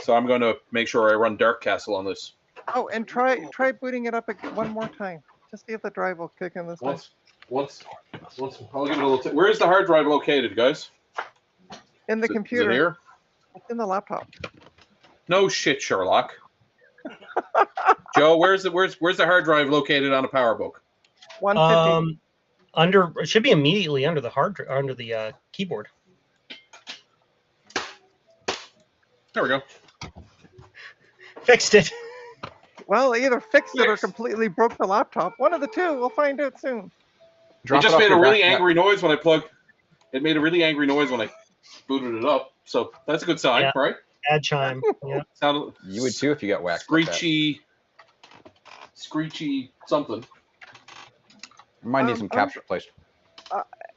So I'm going to make sure I run Dark Castle on this. Oh, and try booting it up one more time. Just see if the drive will kick in this time. Once, I'll give it a little. Where is the hard drive located, guys? In the Is it computer. here? It's in the laptop. No shit, Sherlock. Joe, where's the hard drive located on a PowerBook? 150. It should be immediately under the keyboard. There we go. Fixed it. Well, either fixed it or Fixed. completely broke the laptop. One of the two. We'll find out soon. Drop it just off made a your really back- angry noise when I plugged. It made a really angry noise when I booted it up. So that's a good sign, Yeah. right? Bad chime. Yeah. Sounded You would too if you got whacked. like that. screechy something. Might need some I'm caps replaced.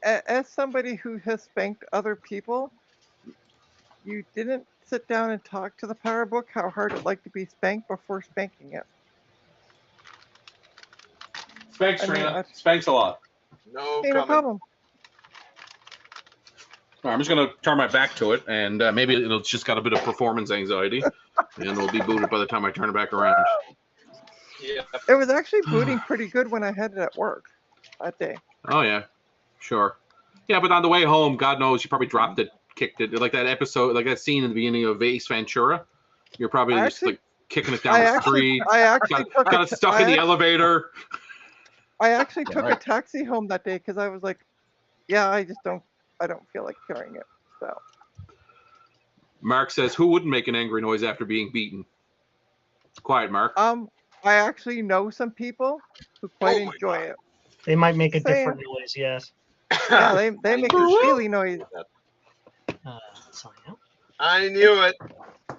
As somebody who has spanked other people, you didn't sit down and talk to the PowerBook how hard it'd like to be spanked before spanking it. Spanks, I mean, Trina. Spanks a lot. No Hey, no comment. problem. All right, I'm just going to turn my back to it, and maybe it'll just got a bit of performance anxiety, and it'll be booted by the time I turn it back around. Yeah. It was actually booting pretty good when I had it at work that day. Oh, yeah. Sure. Yeah, but on the way home, God knows, you probably dropped it, kicked it. Like that episode, like that scene in the beginning of Ace Ventura. You're probably I just actually- like kicking it down the street. I actually took Got it stuck in the elevator. I actually Yeah, took a right. taxi home that day because I was like, yeah, I don't feel like carrying it. So Mark says, who wouldn't make an angry noise after being beaten? Quiet, Mark. I actually know some people who quite Oh my enjoy God. it. They might make a Same. different noise. Yes. Yeah, they make a really noise. Sign out. I knew it.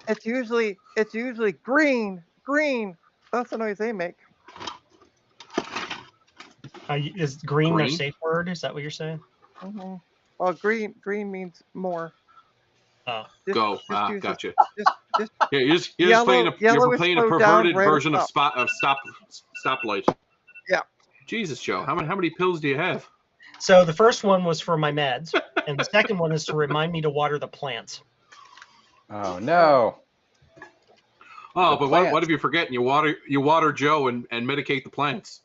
It's usually green. That's the noise they make. Is green their Green? safe word? Is that what you're saying? hmm Well, green means more. Oh. Just- Go. just Ah, use it- gotcha. just Yeah, you're just Yellow- playing yellow you're is playing a slowed down, perverted red is version of up. stoplight. Yeah. Jesus, Joe, how many pills do you have? So the first one was for my meds, and the second one is to remind me to water the plants. Oh no. Oh, The but what plants. if you forget and you water Joe and medicate the plants?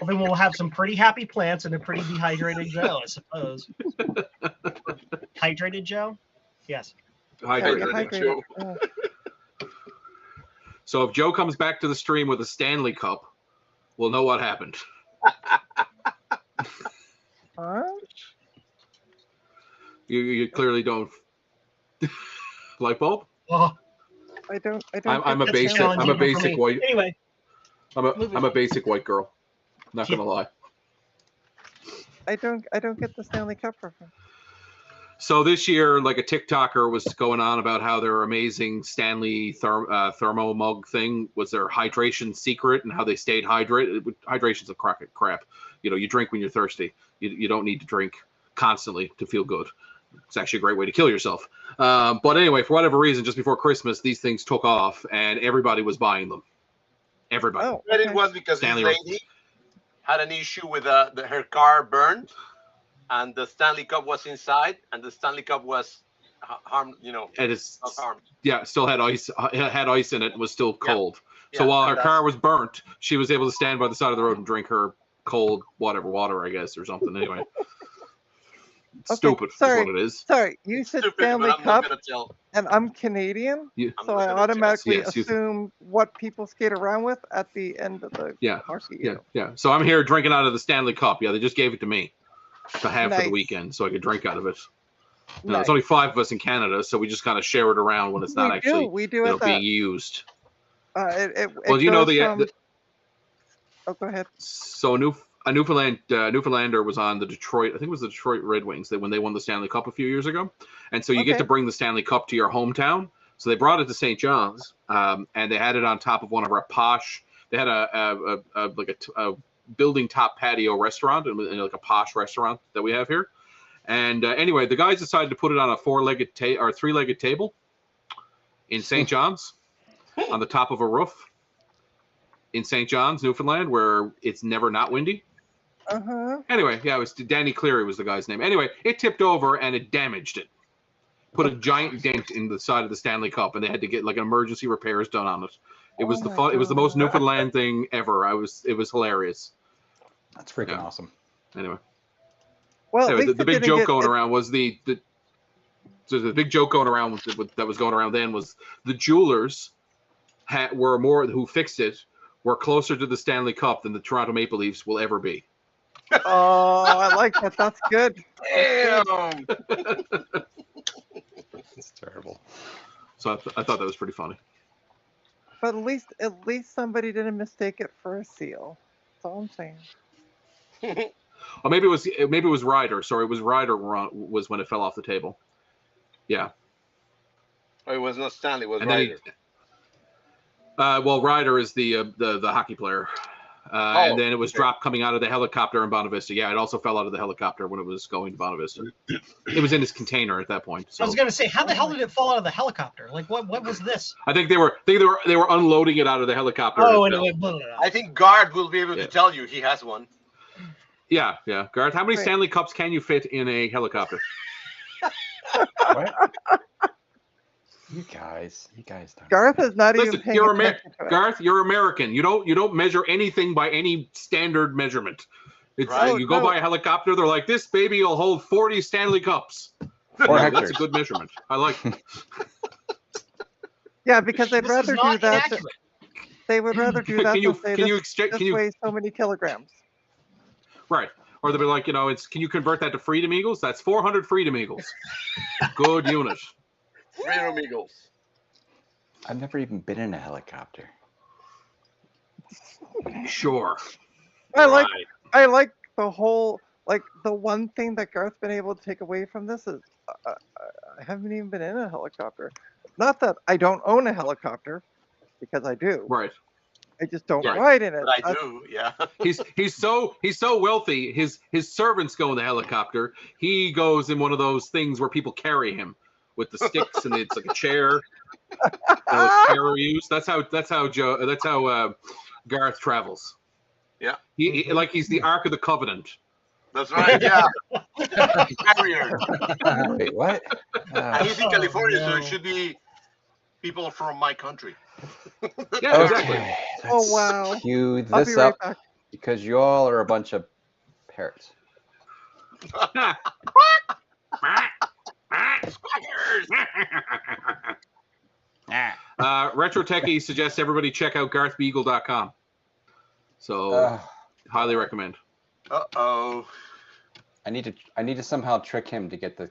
Well, then we'll have some pretty happy plants and a pretty dehydrated Joe, I suppose. Hydrated Joe? Yes. Hydrated. Yeah, Hydrated hydrated. Joe. So if Joe comes back to the stream with a Stanley Cup, we'll know what happened. Huh? You clearly don't. Light bulb? Oh, I don't. I'm a get the basic- Stanley I'm a Cup. challenging for basic me. white- Anyway, I'm a basic white girl. Not Yeah. gonna lie. I don't get the Stanley Cup reference. So this year, like a TikToker was going on about how their amazing Stanley thermo mug thing was their hydration secret and how they stayed hydrated. Hydration's a crock of crap. You know, you drink when you're thirsty. You don't need to drink constantly to feel good. It's actually a great way to kill yourself. But anyway, for whatever reason, just before Christmas, these things took off and everybody was buying them. Everybody. Oh, But it okay. was because Stanley this lady had an issue with her car burned, and the Stanley Cup was inside, and the Stanley Cup was harmed. You know, And it's not harmed. yeah, still had ice. It had ice in it and was still Yeah. cold. So Yeah, while and her that's- car was burnt, she was able to stand by the side of the road and drink her cold water, I guess, or something. Anyway, Okay, stupid sorry. is what it is. Sorry, you said Stupid, Stanley but I'm Cup, not gonna tell. and I'm Canadian, You, I'm so not I gonna tell. automatically Yes, you- assume what people skate around with at the end of the Yeah, hockey yeah, game. yeah. So I'm here drinking out of the Stanley Cup. Yeah, they just gave it to me to have for the Nice. weekend, so I could drink out of it. You know, Nice. there's only 5 of us in Canada, so we just kind of share it around when it's not actually we do you know at that. being used. It you know goes from- oh, go ahead. So a Newfoundlander was on the Detroit, I think it was the Detroit Red Wings when they won the Stanley Cup a few years ago. And so you get Okay. to bring the Stanley Cup to your hometown. So they brought it to St. John's, and they had it on top of one of our posh. They had a building top patio restaurant, and like a posh restaurant that we have here. And anyway, the guys decided to put it on a 3-legged table in St. John's on the top of a roof in St. John's, Newfoundland, where it's never not windy. Uh-huh. Anyway, yeah, it was Danny Cleary was the guy's name. Anyway, it tipped over and it damaged it. Put a giant dent in the side of the Stanley Cup, and they had to get like emergency repairs done on it. It was Oh the my fun. It was the most God. Newfoundland thing ever. It was hilarious. That's freaking Yeah. awesome. Anyway, Well, at anyway, least the it big didn't joke get- going it- around was the big joke going around that was going around then was the jewelers who fixed it were closer to the Stanley Cup than the Toronto Maple Leafs will ever be. Oh, I like that. That's good. Damn. It's terrible. So I thought that was pretty funny. But at least somebody didn't mistake it for a seal. That's all I'm saying. Or maybe it was Ryder. Sorry, it was Ryder was when it fell off the table. Yeah. Oh, it was not Stanley. It was And then Ryder. well, Ryder is the hockey player. And then it was okay. dropped coming out of the helicopter in Bonavista. Yeah, it also fell out of the helicopter when it was going to Bonavista. It was in his container at that point. I So was gonna say, how the hell did it fall out of the helicopter? Like, what was this? I think they were unloading it out of the helicopter. Oh, and and it it fell. blew it I out. think Guard will be able Yeah. to tell you he has one. Yeah. Garth, how many Right. Stanley Cups can you fit in a helicopter? What? You guys don't. Garth is not Listen, even paying you're attention to it. Garth, you're American. You don't measure anything by any standard measurement. It's Right. you go No. by a helicopter, they're like, this baby will hold 40 Stanley Cups. Or That's a hectares. good measurement. I like it. Yeah, because they'd This is rather do not that. inaccurate. They would rather do that Can you than say can you this, exchange this can you weighs so many kilograms. right? Or they'll be like, can you convert that to Freedom Eagles? That's 400 Freedom Eagles. Good unit. Freedom Eagles. I've never even been in a helicopter. Sure. I like Right. I like the whole the one thing that Garth's been able to take away from this is I haven't even been in a helicopter. Not that I don't own a helicopter, because I do. Right. I just don't Right. ride in it. But I That's- do, yeah. He's so wealthy. His servants go in the helicopter. He goes in one of those things where people carry him with the sticks and it's like a chair. Chair use. That's how Garth travels. Yeah. He's the Ark of the Covenant. That's right, yeah. Carrier. Wait, what? And he's in California, so no. it should be people from my country. Yeah, exactly. Okay, Oh, let's wow. cue I'll be this right up back. because you all are a bunch of parrots. Retro Techie suggests everybody check out GarthBeagle.com. So Ugh. highly recommend. Uh-oh. I need to somehow trick him to get the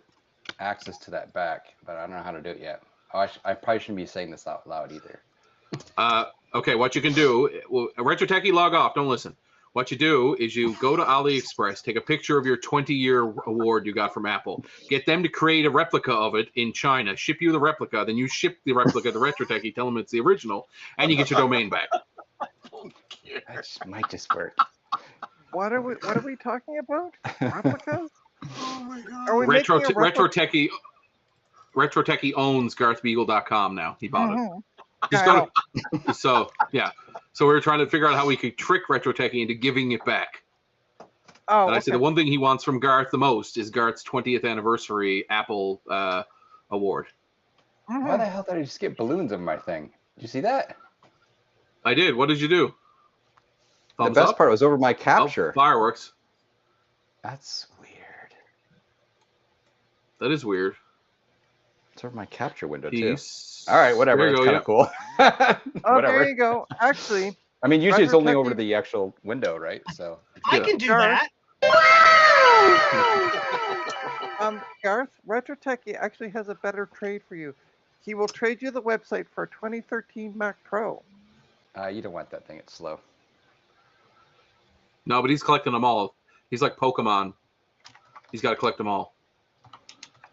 access to that back, but I don't know how to do it yet. Oh, I probably shouldn't be saying this out loud either. Okay, what you can do, well, Retro Techie, log off. Don't listen. What you do is you go to AliExpress, take a picture of your 20-year award you got from Apple, get them to create a replica of it in China, ship you the replica, then you ship the replica to Retro Techie, tell them it's the original, and you get your domain back. That might just work. What are we talking about? Replicas? Oh my god. Are we Retro making a replica? Retro Techie owns GarthBeagle.com now. He bought it. Mhm. Just Yeah, go to, so yeah. So we were trying to figure out how we could trick Retro Techie into giving it back. Oh, And I said the okay. one thing he wants from Garth the most is Garth's 20th anniversary Apple award. Why Mhm. the hell did I just get balloons on my thing? Did you see that? I did. What did you do? The Thumbs best up? part was over my Oh, capture. fireworks. That's weird. That is weird. It's over my capture window too. Peace. All right, whatever. There you It's go, kind of cool. Oh, Whatever. there you go. Actually, I mean, usually it's Retro only over Techie- to the actual window, right? So I Yeah. can do Garth. that. Garth, Retro Techie actually has a better trade for you. He will trade you the website for a 2013 Mac Pro. you don't want that thing. It's slow. No, but he's collecting them all. He's like Pokemon. He's got to collect them all.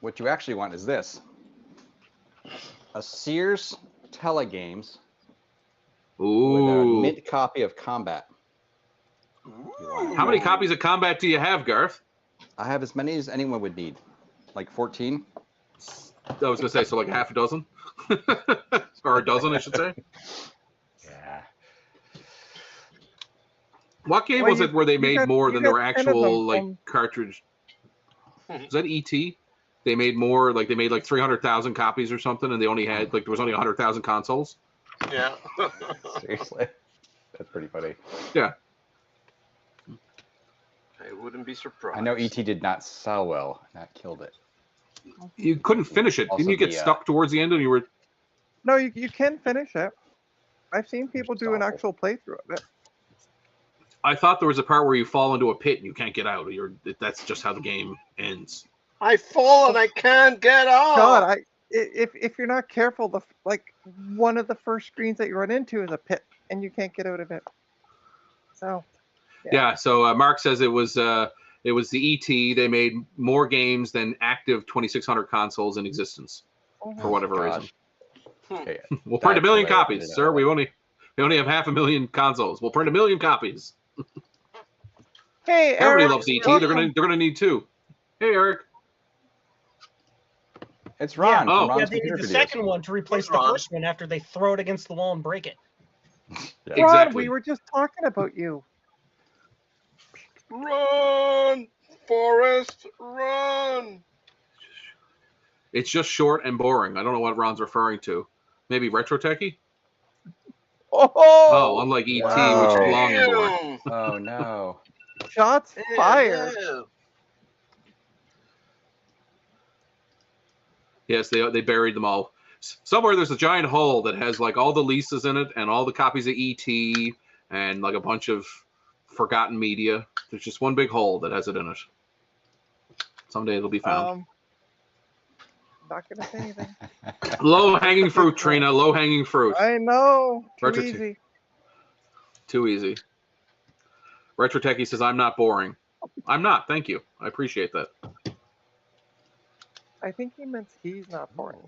What you actually want is this: a Sears Telegames with a Ooh. mint copy of Combat. How many copies of Combat do you have, Garth? I have as many as anyone would need, like 14. I was gonna say so, like half a dozen, or a dozen, I should say. Yeah. What game Well, was you- it where they you made got- more you than there got were 10 of actual them like from- cartridge? Was that ET? They made more, like they made like 300,000 copies or something, and they only had like there was only 100,000 consoles. Yeah. Seriously, that's pretty funny. I wouldn't be surprised. I know ET did not sell well. That killed it. You couldn't finish it. Also Didn't you get the, stuck towards the end and you were? No, you can finish it. I've seen people do an awful. actual playthrough of it. I thought there was a part where you fall into a pit and you can't get out. That's just how the game ends. I fall and I can't get out. God, if you're not careful, like one of the first screens that you run into is a pit, and you can't get out of it. So, Yeah. So Mark says it was the ET. They made more games than active 2600 consoles in existence for whatever Gosh. reason. Okay. We'll print a That's million hilarious. copies, I sir. didn't know We only have 500,000 consoles. We'll print 1 million copies. hey, Everybody Eric, loves ET. welcome. They're gonna need 2. Hey, Eric. It's Ron. Oh. from Yeah, Ron's they need Computer the Videos. second one to replace What's the wrong? first one after they throw it against the wall and break it. Yeah. Ron, Exactly. we were just talking about you. Run, Forrest, run. It's just short and boring. I don't know what Ron's referring to. Maybe Retro Techie? Oh, unlike ET, Wow. which is long and boring. Damn. Oh no. Shots Yeah, fired. yeah. Yes, they buried them all. Somewhere there's a giant hole that has like all the Lisas in it and all the copies of ET and like a bunch of forgotten media. There's just one big hole that has it in it. Someday it'll be found. Not gonna say anything. Low hanging fruit, Trina. Low hanging fruit. I know. Too Retro easy. Too easy. Retro Techie says I'm not boring. I'm not. Thank you. I appreciate that. I think he meant he's not boring.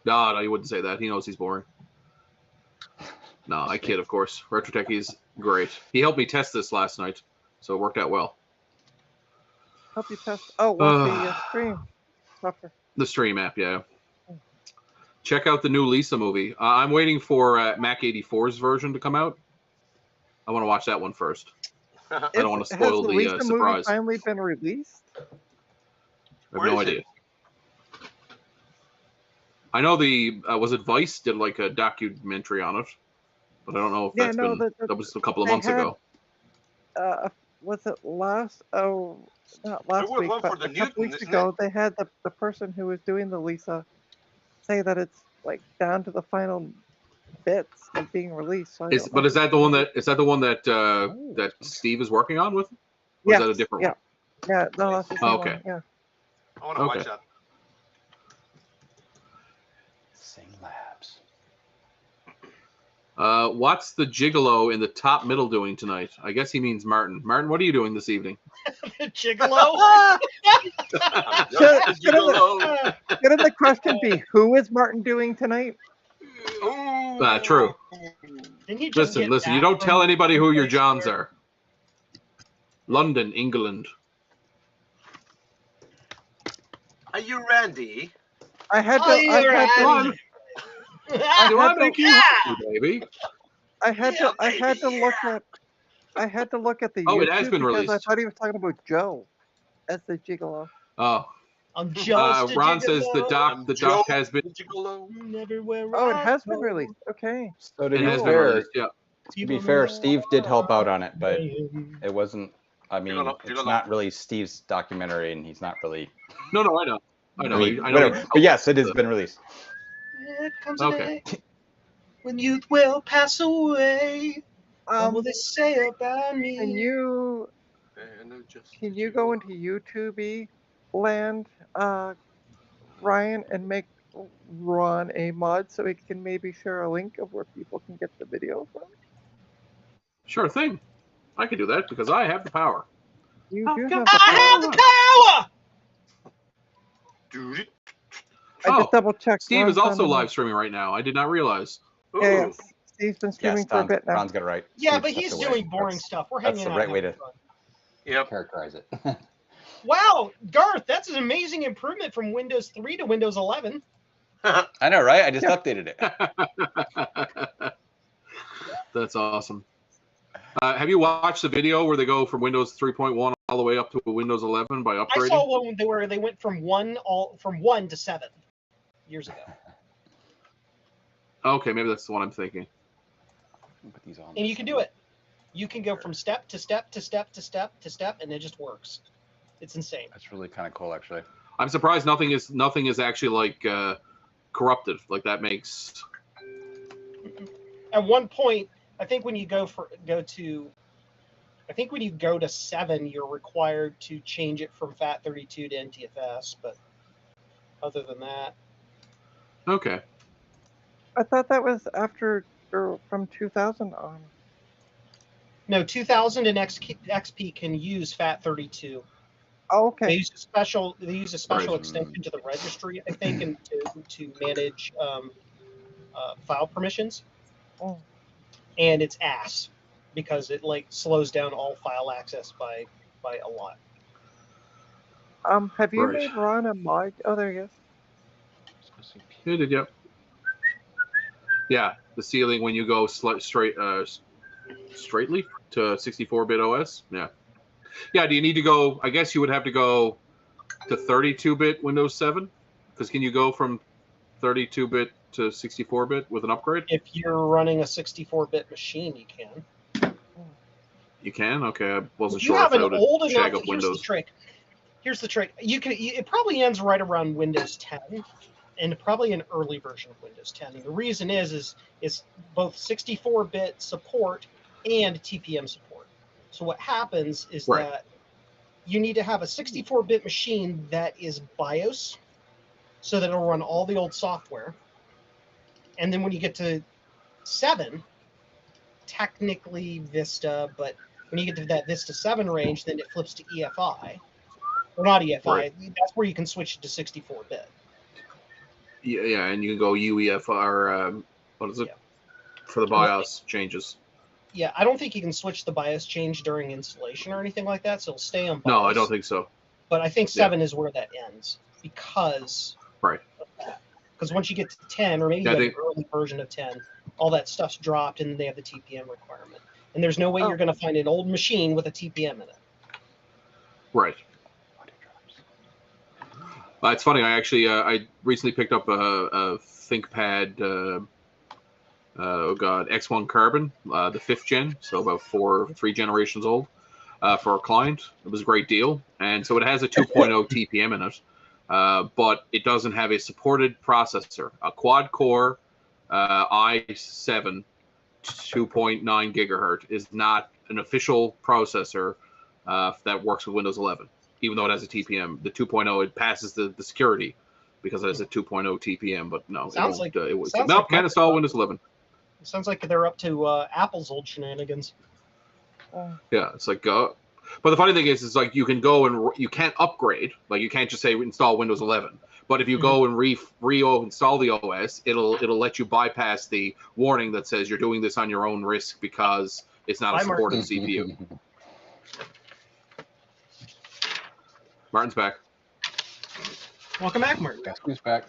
No, he wouldn't say that. He knows he's boring. No, I kid, of course. Retro Techie's great. He helped me test this last night, so it worked out well. Help you test. Oh, what's the stream? Tougher. The stream app, yeah. Check out the new Lisa movie. I'm waiting for Mac 84's version to come out. I want to watch that one first. I don't want to spoil Has the Lisa movie surprise. I finally been released? have Where no is it? idea. I know the was it Vice did like a documentary on it, but I don't know if Yeah, that's no, been that was a couple of they months had- ago. Was it last? Oh, not last was week, one for but the a couple Newton, weeks isn't ago, they had the person who was doing the Lisa say that it's like down to the final bits of being released. So I don't know But is that the one that Oh, that Steve is working on with? Or yes, is that a different yeah. one? Yeah, no, that's the same Oh, okay. one. Yeah. I want to Okay. watch that. Sing Labs. What's the gigolo in the top middle doing tonight? I guess he means Martin. Martin, what are you doing this evening? Gigolo. Shouldn't the question be, who is Martin doing tonight? True. Didn't he just Listen, get you back don't tell from anybody who your someplace Johns where- are. London, England. Are you Randy? I had to. Oh, I you're had to. Andy. Do had I to- make you happy, baby? I had Yeah, to. I had to baby, look at. I had to look at the Oh, YouTube it has been because I released. thought he was talking about Joe as the gigolo. Oh, I'm just a Ron says the gigolo. doc has been Gigolo. Everywhere Oh, it I has been go. released. Okay. So to it be has been fair, released. Yeah. to be fair, Steve did help out on it, but it wasn't. I mean, Gigolo, it's gigolo. not really Steve's documentary, and he's not really. No, I know. I know. I mean, I know. whatever. But yes, it has been released. It comes Okay. a day when youth will pass away. What will Um, they say about me? can you go into YouTube land, Ryan, and make Ron a mod so he can maybe share a link of where people can get the video from? Sure thing. I can do that because I have the power. You I've do got- have the I have power. the power. Dude. I just double checked. Steve is also live streaming right now. I did not realize. Yeah, Ooh. Steve's been Yes, streaming for a bit now. Ron's got it right. Yeah, Steve but stepped he's away. doing boring That's- stuff. We're that's hanging the out. right way having to- fun. Yep. Characterize it. Wow, Garth, that's an amazing improvement from Windows 3 to Windows 11. I know, right? I just updated it. That's awesome. Have you watched the video where they go from Windows 3.1 all the way up to Windows 11 by I upgrading? saw one where they went from one to 7 years ago. Okay, maybe that's the one I'm thinking. Put these on. And you can do it. You can go from step to step to step to step to step, and it just works. It's insane. That's really kind of cool, actually. I'm surprised nothing is actually like corrupted. Like that makes. At one point, I think when you go to 7, you're required to change it from FAT32 to NTFS. But other than that, Okay. I thought that was after or from 2000 on. no, 2000 and XP can use FAT32. Oh, They okay. use a special Right. extension to the registry, I think, and to manage file permissions. Oh. And it's ass because it like slows down all file access by a lot. Have you Right. made Ron a mod? Oh, there he is. Yeah, did you? Yeah, the ceiling when you go straightly to 64-bit OS. Yeah. Yeah. Do you need to go? I guess you would have to go to 32-bit Windows 7, because can you go from 32-bit to 64-bit with an upgrade? If you're running a 64-bit machine, you can. You can. Okay, I wasn't If you sure have if an I would old enough, shag up here's the Windows. trick. Here's the trick. It probably ends right around Windows 10, and probably an early version of Windows 10. And the reason is both 64-bit support and TPM support. So what happens is Right. that you need to have a 64-bit machine that is BIOS, so that it'll run all the old software. And then when you get to 7, technically Vista, but when you get to that Vista 7 range, then it flips to EFI. Or not EFI. Right. That's where you can switch it to 64-bit. Yeah, and you can go UEFR. What is it? Yeah. For the BIOS changes. Yeah, I don't think you can switch the BIOS change during installation or anything like that, so it'll stay on BIOS. No, I don't think so. But I think 7 is where that ends because Right. Because once you get to 10, or maybe Yeah, you have an early version of 10, all that stuff's dropped, and then they have the TPM requirement. And there's no way you're going to find an old machine with a TPM in it. Right. It's funny. I actually I recently picked up a ThinkPad. Oh god, X1 Carbon, the 5th gen, so about 3 generations old, for a client. It was a great deal, and so it has a 2.0 TPM in it, but it doesn't have a supported processor. A quad-core i7 2.9 gigahertz is not an official processor that works with Windows 11, even though it has a TPM. The 2.0, it passes the security because it has a 2.0 TPM, but no, Sounds it won't. like- It was sounds no, like can't install Windows 11. Sounds like they're up to Apple's old shenanigans. Yeah, it's like, but the funny thing is like you can go and you can't upgrade. Like you can't just say install Windows 11. But if you go and reinstall the OS, it'll let you bypass the warning that says you're doing this on your own risk because it's not a Bye, Martin. supported CPU. Martin's back. Welcome back, Martin. Guess who's back?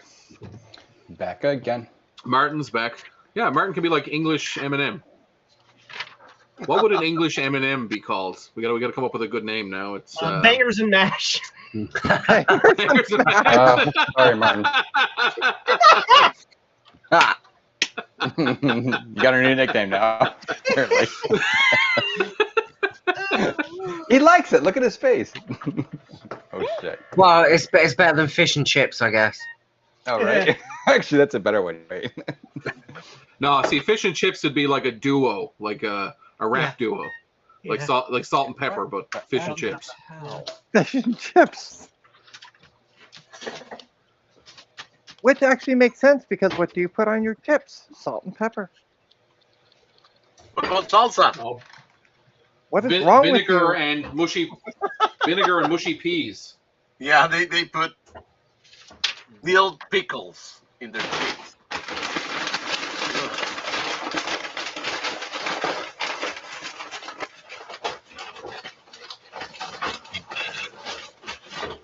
Back again. Martin's back. Yeah, Martin can be like English Eminem. What would an English Eminem be called? We gotta come up with a good name now. It's Bangers and mash. Sorry, Martin. Ah. You got a new nickname now. Apparently. He likes it. Look at his face. Oh shit. Well, it's better than fish and chips, I guess. Oh right. Actually, that's a better way. Right. No, see, fish and chips would be like a duo, like a rap duo, like Yeah. salt and pepper, but fish and chips. Fish and chips. Which actually makes sense because what do you put on your chips? Salt and pepper. What about salsa? What is wrong with Vinegar you? and mushy peas. Yeah, they put dill pickles in their chips.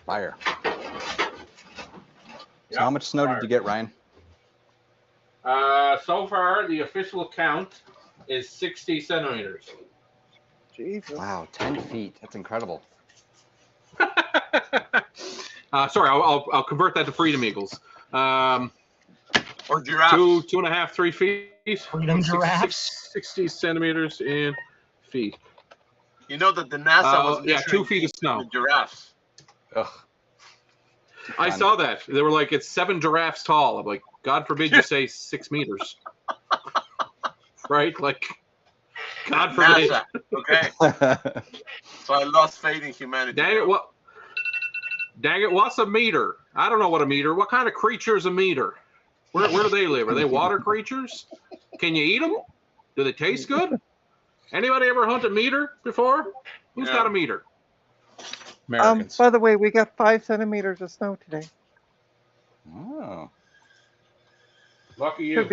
Fire. So how much snow did you get, Ryan? So far, the official count is 60 centimeters. Jesus. Wow, 10 feet. That's incredible. Sorry, I'll convert that to Freedom Eagles. Or giraffes. 2.5, 3 feet. Freedom giraffes. 60 centimeters in feet. You know that the NASA was yeah, measuring 2 feet of snow. the giraffes. Ugh. I saw that. They were like, it's 7 giraffes tall. I'm like, God forbid you say 6 meters. Right? Like, God forbid. NASA. Okay. So I lost faith in humanity. Dang it, what's a meter? I don't know what a meter. What kind of creature is a meter? Where do they live? Are they water creatures? Can you eat them? Do they taste good? Anybody ever hunt a meter before? Who's got a meter? Americans. By the way, we got 5 centimeters of snow today. Oh. Lucky you.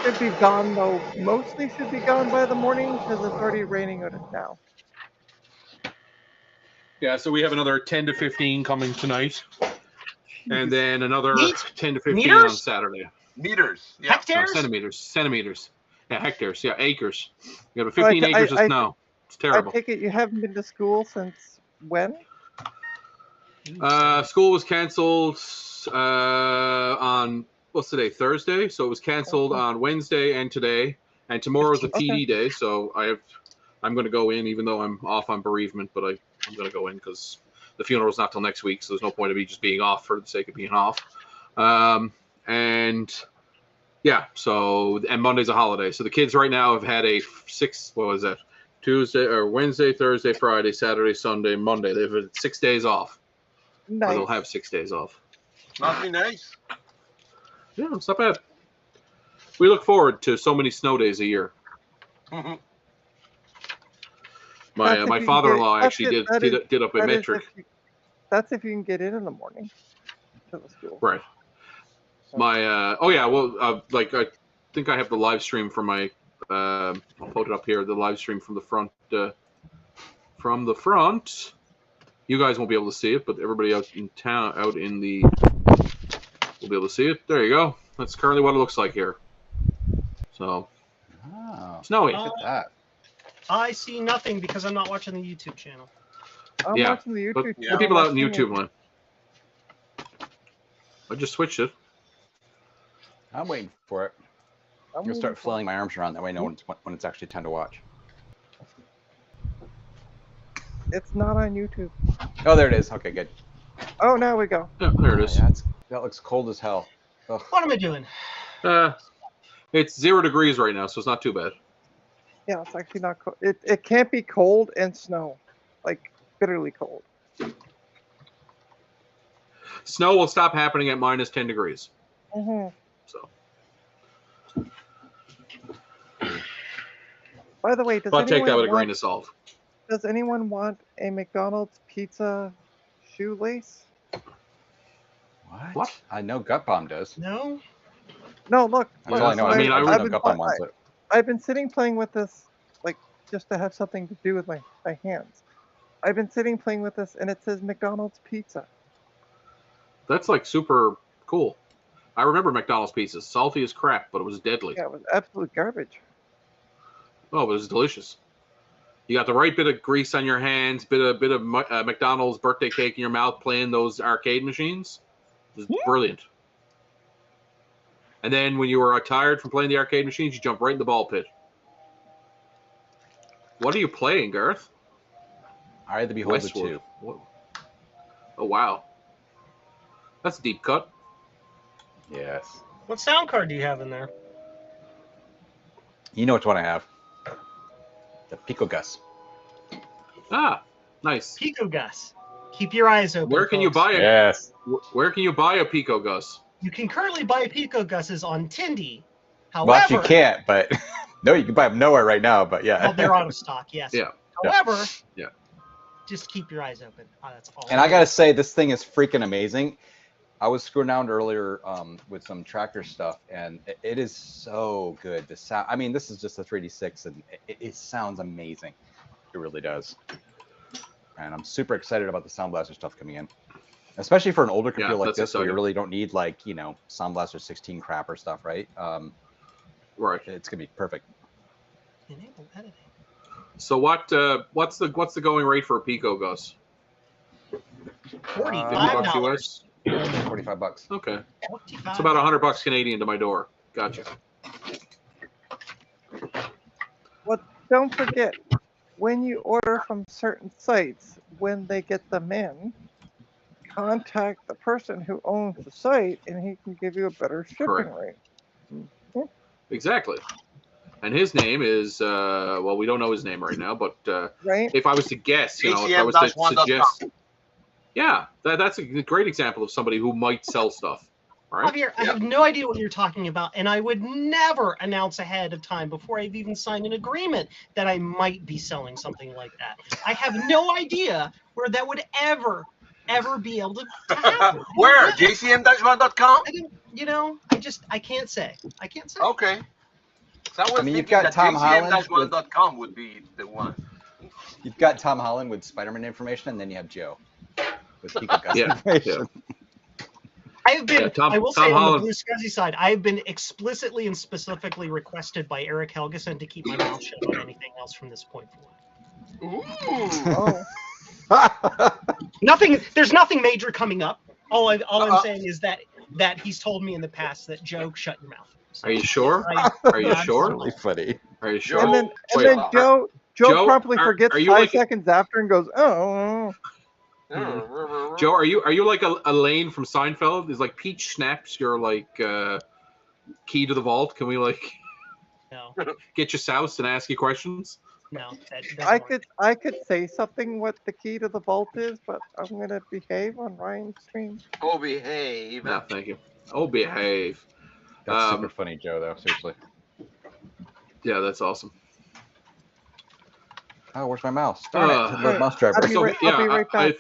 Should be gone though. Mostly should be gone by the morning because it's already raining on it now. Yeah, so we have another 10 to 15 coming tonight. And then another Neat. 10 to 15 Meters? on Saturday. Meters. Yeah. No, Hectares? centimeters. Yeah, hectares. Yeah, acres. We have 15 acres of snow. It's I terrible. take it you haven't been to school since when? School was canceled on, what's today, Thursday? So it was canceled on Wednesday and today. And tomorrow is a PD day, so I'm going to go in, even though I'm off on bereavement, but I'm going to go in because the funeral's not till next week, so there's no point of me just being off for the sake of being off. And yeah, and Monday's a holiday. So the kids right now have had Tuesday or Wednesday, Thursday, Friday, Saturday, Sunday, Monday. They've had 6 days off. Or Nice. they'll have 6 days off. Must be nice. Yeah, it's not bad. We look forward to so many snow days a year. Mhm. My That's if you father-in-law get- actually that's it- did up a That is metric. that's if you can get in the morning to the school. Right. My like I think I have the live stream from my I'll put it up here. The live stream from the front. You guys won't be able to see it, but everybody out in town, will be able to see it. There you go. That's currently what it looks like here. So Oh. snowy. Look at that. I see nothing because I'm not watching the YouTube channel. I'm Yeah, watching the But YouTube. the channel, people out in watching it. YouTube land. I just switched it. I'm waiting for it. I'm gonna start flailing my arms around that way. I know when it's actually time to watch. It's not on YouTube. Oh, there it is. Okay, good. Oh, now we go. Yeah, there it is. Yeah, that looks cold as hell. Ugh. What am I doing? It's 0 degrees right now, so it's not too bad. Yeah, it's actually not cold. It can't be cold and snow, like bitterly cold. Snow will stop happening at minus 10 degrees. Hmm. So, By the way, does but take that with a anyone grain want, of salt. does anyone want a McDonald's pizza shoelace? What? I know Gut Bomb does. No. No, look. That's look, all I know. I mean, I I would- know Gut Bomb wants it. I've been sitting playing with this, like, just to have something to do with my hands. I've been sitting playing with this, and it says McDonald's pizza. That's like super cool. I remember McDonald's pizzas. Salty as crap, but it was deadly. Yeah, it was absolute garbage. Oh, but it was delicious. You got the right bit of grease on your hands, bit of McDonald's birthday cake in your mouth, playing those arcade machines. It was brilliant. And then when you were tired from playing the arcade machines, you jump right in the ball pit. What are you playing, Garth? Eye of the Beholder Westwood. 2. What? Oh wow, that's a deep cut. Yes. What sound card do you have in there? You know which one I have. The Pico Gus. Ah, nice. Pico Gus. Keep your eyes open. Where can you folks. buy it? Yes. Where can you buy a Pico Gus? You can currently buy Pico Gus's on Tindy. However, Well, actually, you can't, but no, you can buy them nowhere right now. But yeah. well, they're out of stock. Yes. Yeah. However, Yeah. just keep your eyes open. Oh, that's all. And I gotta say, this thing is freaking amazing. I was screwing around earlier with some tractor stuff, and it is so good. The sound. I mean, this is just a 3D6, and it sounds amazing. It really does. And I'm super excited about the Sound Blaster stuff coming in, especially for an older computer like that's this, where you exciting. really don't need like Sound Blaster 16 crap or stuff, right? Right. It's gonna be perfect. Enable editing. So what's the going rate for a Pico Gus? $45. $50 US. $45. Okay, $45. it's about $100 Canadian to my door. Gotcha. Don't forget, when you order from certain sites, when they get them in, contact the person who owns the site, and he can give you a better shipping Correct. rate. Exactly. And his name is well, we don't know his name right now, but Right? if I was to guess, if I was to ACM-1.com. suggest, yeah, that's a great example of somebody who might sell stuff, right? Javier, I have no idea what you're talking about, and I would never announce ahead of time before I've even signed an agreement that I might be selling something like that. I have no idea where that would ever be able to happen. Where? JCM-1.com? I didn't, I can't say. I can't say. Okay. So I was I mean, you've thinking got that Tom Holland with- JCM-1.com would be the one. You've got Tom Holland with Spider-Man information, and then you have Joe with Pico Gus Yeah, information. I have been, Yeah, Tom- I will Tom say on Holland- the Blue Scuzzy side, I have been explicitly and specifically requested by Eric Helgeson to keep my mouth shut on anything else from this point forward. Ooh. Oh, There's nothing major coming up. All I'm Uh-huh. saying is that he's told me in the past that Joe, shut your mouth. So Are you sure? I- Are you sure? Really funny. Are you sure? and then Wait, Joe Joe, promptly are forgets you 5 like- seconds after and goes, oh. Joe, are you like a Lane from Seinfeld? Is like Peach Snaps your like key to the vault? Can we like No, get you soused and ask you questions? no. That doesn't work. I could say something what the key to the vault is, but I'm gonna behave on Ryan's stream. Oh, behave. No, thank you. Oh, behave. That's super funny, Joe, though. Seriously. Yeah, that's awesome. Oh, where's my mouse? Darn Uh, it. Where's mouse driver? I'll be So right- yeah, I'll be right back.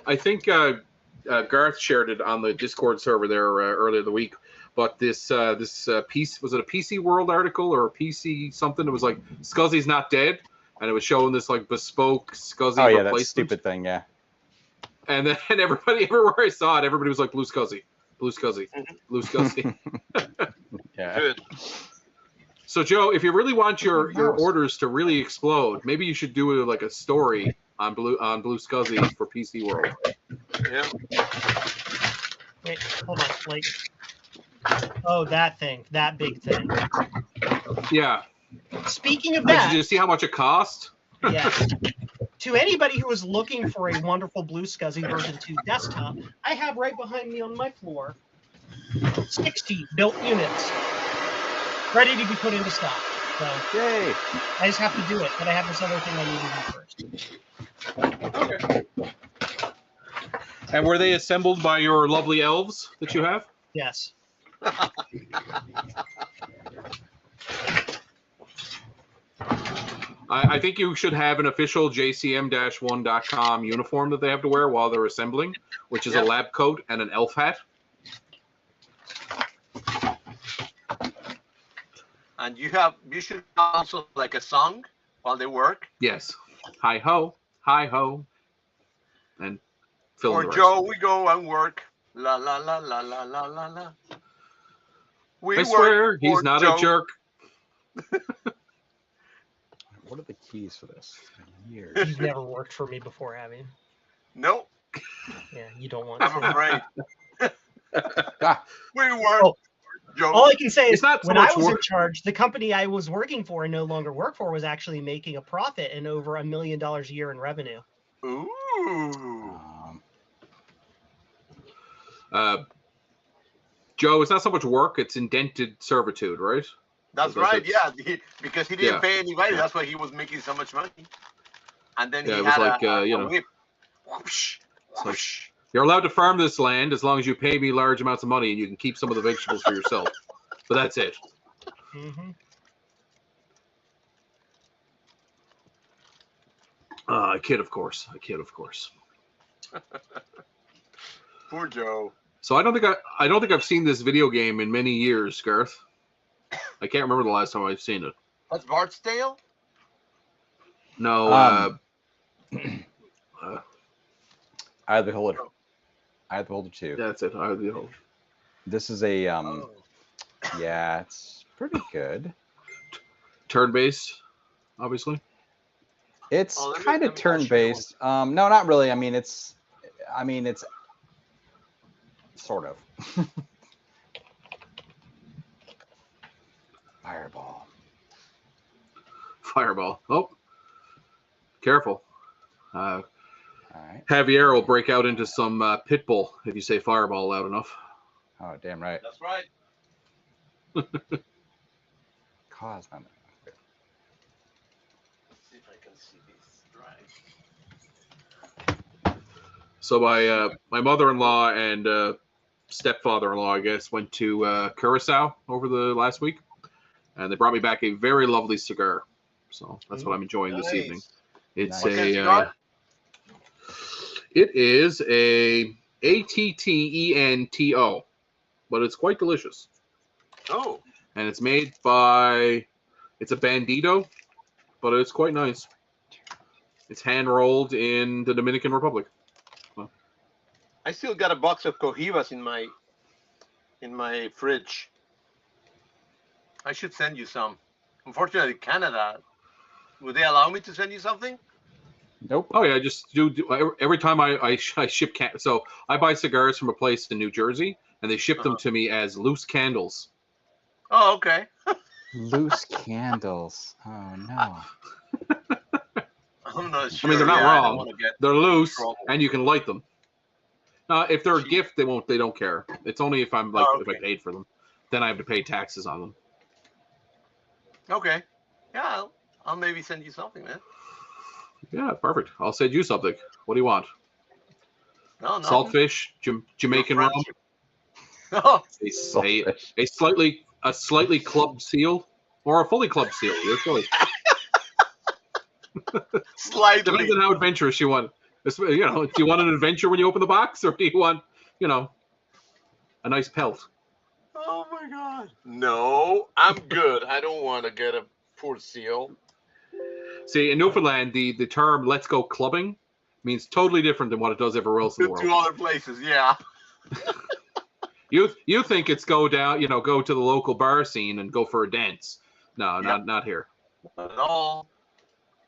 I think Garth shared it on the Discord server there earlier the week. But this piece, was it a PC World article or a PC something? It was like Scuzzy's not dead, and it was showing this like bespoke Scuzzy Oh, yeah, that replacement. stupid thing, yeah. And then everywhere I saw it, everybody was like Blue Scuzzy, Blue Scuzzy, Blue Scuzzy. Yeah. Good. So Joe, if you really want your Mouse. orders to really explode, maybe you should do like a story on Blue Scuzzy for PC World. Yeah. Wait, hold on. Like, oh, that thing, that big thing. Yeah. Speaking of Did that, you see how much it cost? yes. To anybody who is looking for a wonderful Blue Scuzzy version 2 desktop, I have right behind me on my floor 60 built units ready to be put into stock. So Yay! I just have to do it, but I have this other thing I need to do first. Okay. And were they assembled by your lovely elves that you have? Yes. I think you should have an official JCM-1.com uniform that they have to wear while they're assembling, which is a Yep. lab coat and an elf hat. And you should also like a song while they work. Yes. Hi ho, and fill in For the rest. Joe, we go and work. La la la la la la la la. We I work swear he's for not Joe. a jerk. What are the keys for this? It's been years. You've never worked for me before, have you? No, Yeah, you don't want I'm to. afraid. Ah, We work Oh. for Joe. All I can say It's is not so when I much was in work. charge, the company I was working for and no longer work for was actually making a profit and over $1 million a year in revenue. Ooh. Joe, it's not so much work; it's indented servitude, right? That's So right. that's- Yeah, because he didn't Yeah. pay anybody. That's why he was making so much money. And then Yeah, he it was had like, a you know, whip. Whoosh, like- whoosh. You're allowed to farm this land as long as you pay me large amounts of money, and you can keep some of the vegetables for yourself. But that's it. Mm-hmm. I kid, of course. I kid, of course. Poor Joe. So I don't think I've seen this video game in many years, Garth. I can't remember the last time I've seen it. That's Bart's Tale? No. Eye of the Beholder. Eye of the Beholder 2. That's it. I the whole This is a Oh. yeah, it's pretty good. turn-based, obviously. It's Oh, let me- kind let of me touch you. turn-based. No, not really. I mean, it's sort of. Fireball. Fireball. Oh, careful. All right. Javier will break out into some pit bull if you say fireball loud enough. Oh, damn right. That's right. Cause them. Let's see if I can see this right. So my mother-in-law and stepfather-in-law, I guess, went to Curacao over the last week, and they brought me back a very lovely cigar. So that's what I'm enjoying this evening. It's Nice. What kind of a cigar? it is a ATTENTO, but it's quite delicious, Oh, and it's made by it's a Bandito, but it's quite nice. It's hand rolled in the Dominican Republic. I still got a box of Cohibas in my fridge. I should send you some. Unfortunately, Canada, would they allow me to send you something? Nope. Oh yeah, just do every time I ship so I buy cigars from a place in New Jersey, and they ship them to me as loose candles. Oh, okay. Loose candles. Oh no. I'm not sure. I mean, they're not I don't wrong. wanna get They're loose, trouble. and you can light them. If they're a Cheap. gift, they don't care. It's only if I'm like Oh, if I okay. paid for them, then I have to pay taxes on them. Okay. Yeah, I'll maybe send you something, man. Yeah, perfect. I'll send you something. What do you want? No, no. Saltfish, Jamaican rum, Oh, a slightly clubbed seal, or a fully clubbed seal. Your choice. slightly. Depends on how adventurous you want. Do you want an adventure when you open the box, or do you want, a nice pelt? Oh my god. No, I'm good. I don't want to get a poor seal. See, in Newfoundland, the term "let's go clubbing" means totally different than what it does everywhere else in the To world. other places, yeah. You think it's go down, go to the local bar scene and go for a dance. No, Yep. not here. Not at all.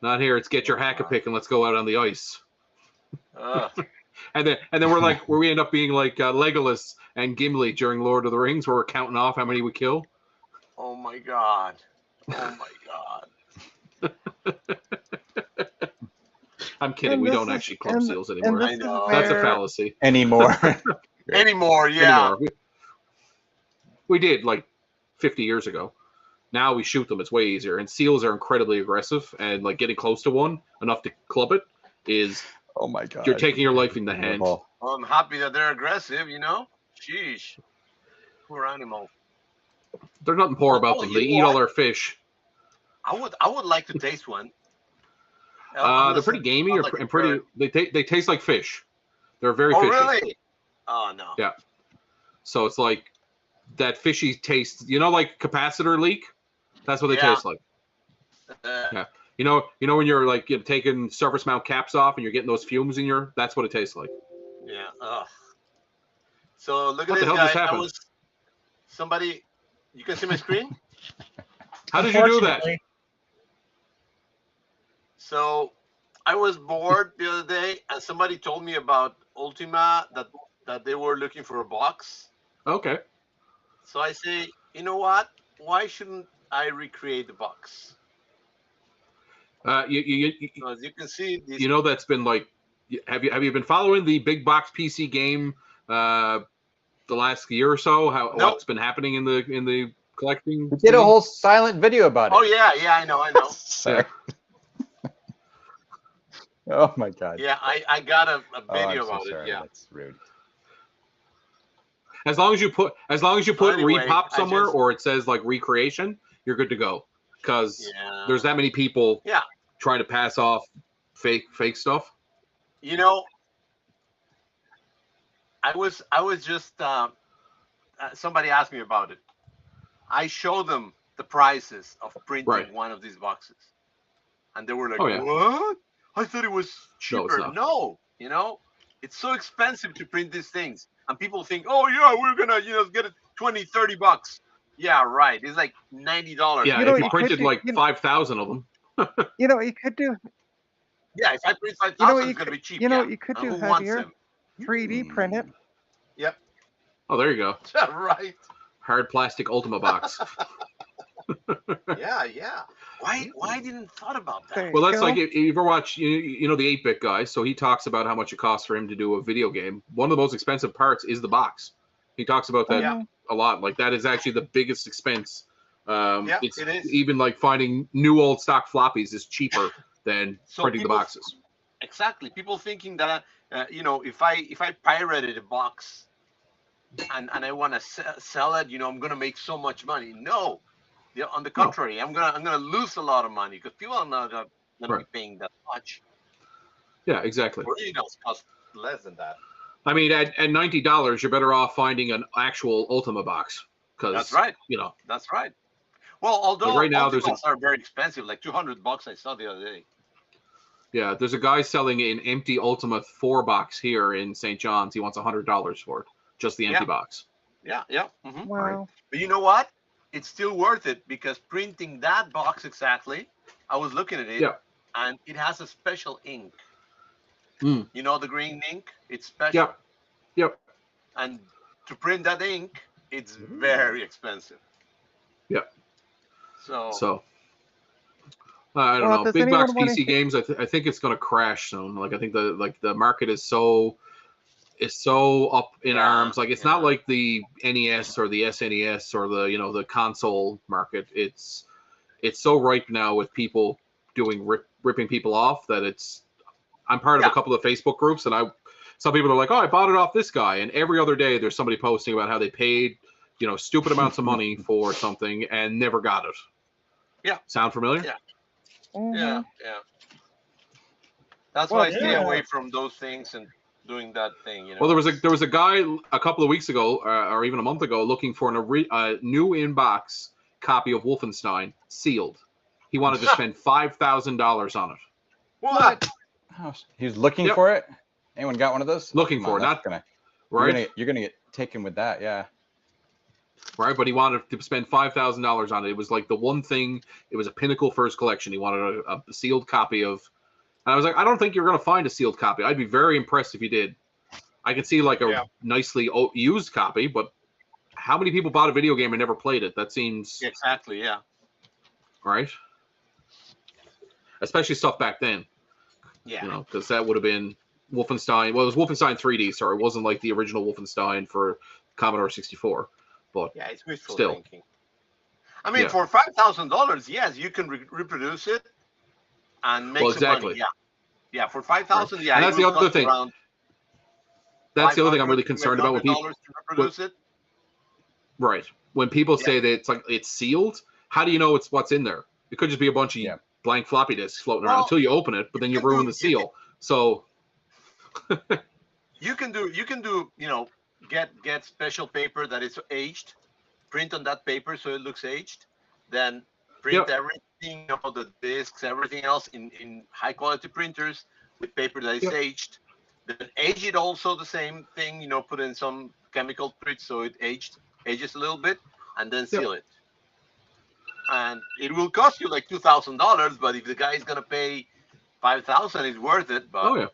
Not here. It's get your hack a pick and let's go out on the ice. And then we're like, where we end up being like Legolas and Gimli during Lord of the Rings, where we're counting off how many we kill. Oh my god. Oh my god. I'm kidding. And We this don't is- actually club and- seals And anymore. this I is know. That's a where- fallacy. Anymore. Anymore, yeah. Anymore. We did like 50 years ago. Now we shoot them. It's way easier. And seals are incredibly aggressive, and like getting close to one enough to club it is Oh my god. you're taking your life in the hand. Wonderful. Well, I'm happy that they're aggressive, you know? Sheesh. Poor animal. There's nothing poor Oh, about them. you They know eat what? all our fish. I would like to taste one. They're pretty gamey Sounds like and a pretty. bird. They taste like fish. They're very Oh, fishy. really? Oh, no. Yeah. So it's like that fishy taste. You know, like capacitor leak. That's what they Yeah. taste like. Uh, You know when you're like taking surface mount caps off and you're getting those fumes in your. That's what it tastes like. yeah. Ugh. So look at What the this hell guy. just That happened? was somebody. You can see my screen? How did you do that? Unfortunately, So I was bored the other day, and somebody told me about Ultima that they were looking for a box. Okay. So I say, you know what? Why shouldn't I recreate the box? You So as you can see, this, you know that's been like. Have you been following the big box PC game the last year or so? How Nope. what's been happening in the collecting? We did a scene? whole silent video about it. oh yeah, I know. Sorry. Oh my god. Yeah, I got a Oh, I'm video so about sorry. it. Yeah. That's rude. As long as you put anyway, repop I somewhere just- or it says like recreation, you're good to go. Because Yeah. there's that many people Yeah. trying to pass off fake stuff. You know, I was just somebody asked me about it. I showed them the prices of printing Right. one of these boxes, and they were like, Oh, yeah. "What? I thought it was No, it's cheaper." not. No, you know, it's so expensive to print these things, and people think, "Oh yeah, we're gonna get it $20-30." Yeah, right. It's like $90. Yeah, You know, if you you could printed do- like you know- 5,000 of them. You know what you could do? Yeah, if I print 5,000, You know what you it's gonna could- be cheap. you know yeah. what you could And do, who wants Javier? them? 3D print it. Oh, there you go. Right. Hard plastic Ultima box. Yeah. Why didn't thought about that? There Well, you that's go. like if you ever watch, you know, the 8-bit guy. So he talks about how much it costs for him to do a video game. One of the most expensive parts is the box. He talks about that Yeah. a lot. Like that is actually the biggest expense. Yeah, It's it is. even like finding new old stock floppies is cheaper than So printing the people- boxes. Exactly. People thinking that if I pirated a box and I want to sell it, I'm gonna make so much money. No, on the contrary, I'm gonna lose a lot of money because people are not gonna Right. be paying that much. Yeah, exactly. Originals cost less than that. I mean, at $90, you're better off finding an actual Ultima box. Because That's right. That's right. Well, although right now there's Ultimas are very expensive, like $200 I saw the other day. Yeah, there's a guy selling an empty Ultima 4 box here in St. John's. He wants $100 for it, just the empty Yeah. box. Yeah. Hmm. Wow. But you know what? It's still worth it because printing that box exactly, I was looking at it, Yeah. and it has a special ink. Mm. You know the green ink? It's special. Yep. And to print that ink, it's very expensive. Yep. So, So I don't Well, know. does Big box anyone wanna PC games, I think it's going to crash soon. Like I think the market is so up in Yeah, arms. Like it's not yeah. like the NES or the SNES or the console market. It's so ripe now with people doing ripping people off that I'm part of Yeah. a couple of Facebook groups, and some people are like, oh, I bought it off this guy, and every other day there's somebody posting about how they paid stupid amounts of money for something and never got it. Yeah. Sound familiar? Yeah. Mhm. yeah. That's Well, why I stay yeah. away from those things and doing that thing. Well, there was a guy a couple of weeks ago, or even a month ago, looking for a new in-box copy of Wolfenstein sealed. He wanted to spend $5,000 on it. What? Oh, he was looking Yep. for it. Anyone got one of those? Looking Come for on, it, that's not- gonna, Right? you're gonna get taken with that. Yeah. Right, but he wanted to spend $5,000 on it. It was like the one thing. It was a pinnacle for his collection. He wanted a sealed copy of. And I was like, I don't think you're going to find a sealed copy. I'd be very impressed if you did. I can see like a Yeah. nicely used copy, but how many people bought a video game and never played it? That seems Exactly. Yeah. right. Especially stuff back then, Yeah. you know, because that would have been Wolfenstein. Well, it was Wolfenstein 3D, sorry. It wasn't like the original Wolfenstein for Commodore 64. But Yeah, it's wishful Still. thinking. I mean, Yeah. for $5,000, yes, you can reproduce it and make Well, some exactly. money. Yeah. Yeah, for 5,000, yeah. And it that's the will other cost thing. around that's the other thing I'm really $500 concerned about when people. to reproduce it. Right. When people Yeah. say that it's sealed, how do you know it's what's in there? It could just be a bunch of Yeah. blank floppy disks floating around Well, until you open it, but then you you can ruin do- the seal. So You can do, get special paper that is aged, print on that paper so it looks aged, then print Yep. everything, the discs, everything else in high quality printers with paper that is Yep. aged. Then age it also the same thing, put in some chemical treat so it ages a little bit, and then seal it. And it will cost you like $2,000, but if the guy is gonna pay $5,000, it's worth it. But oh yeah.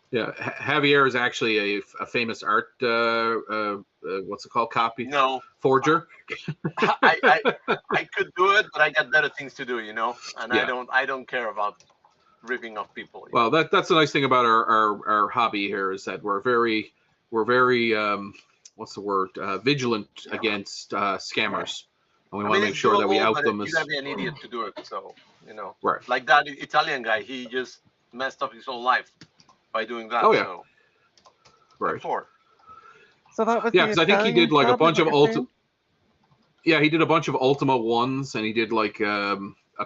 Yeah, Javier is actually a famous art what's it called, copy no, forger. I could do it, but I got better things to do, and Yeah. I don't care about ripping off people. Well, that's the nice thing about our hobby here is that we're very what's the word, vigilant against scammers, and we want to make it's sure that we doable, out but them you as gotta be an idiot to do it. So right. like that Italian guy, he just messed up his whole life by doing that. Oh, yeah. So, Right. for So that was Yeah, the because I think he did Italian like a job, is bunch of what you're saying? Yeah, he did a bunch of Ultima ones, and he did like a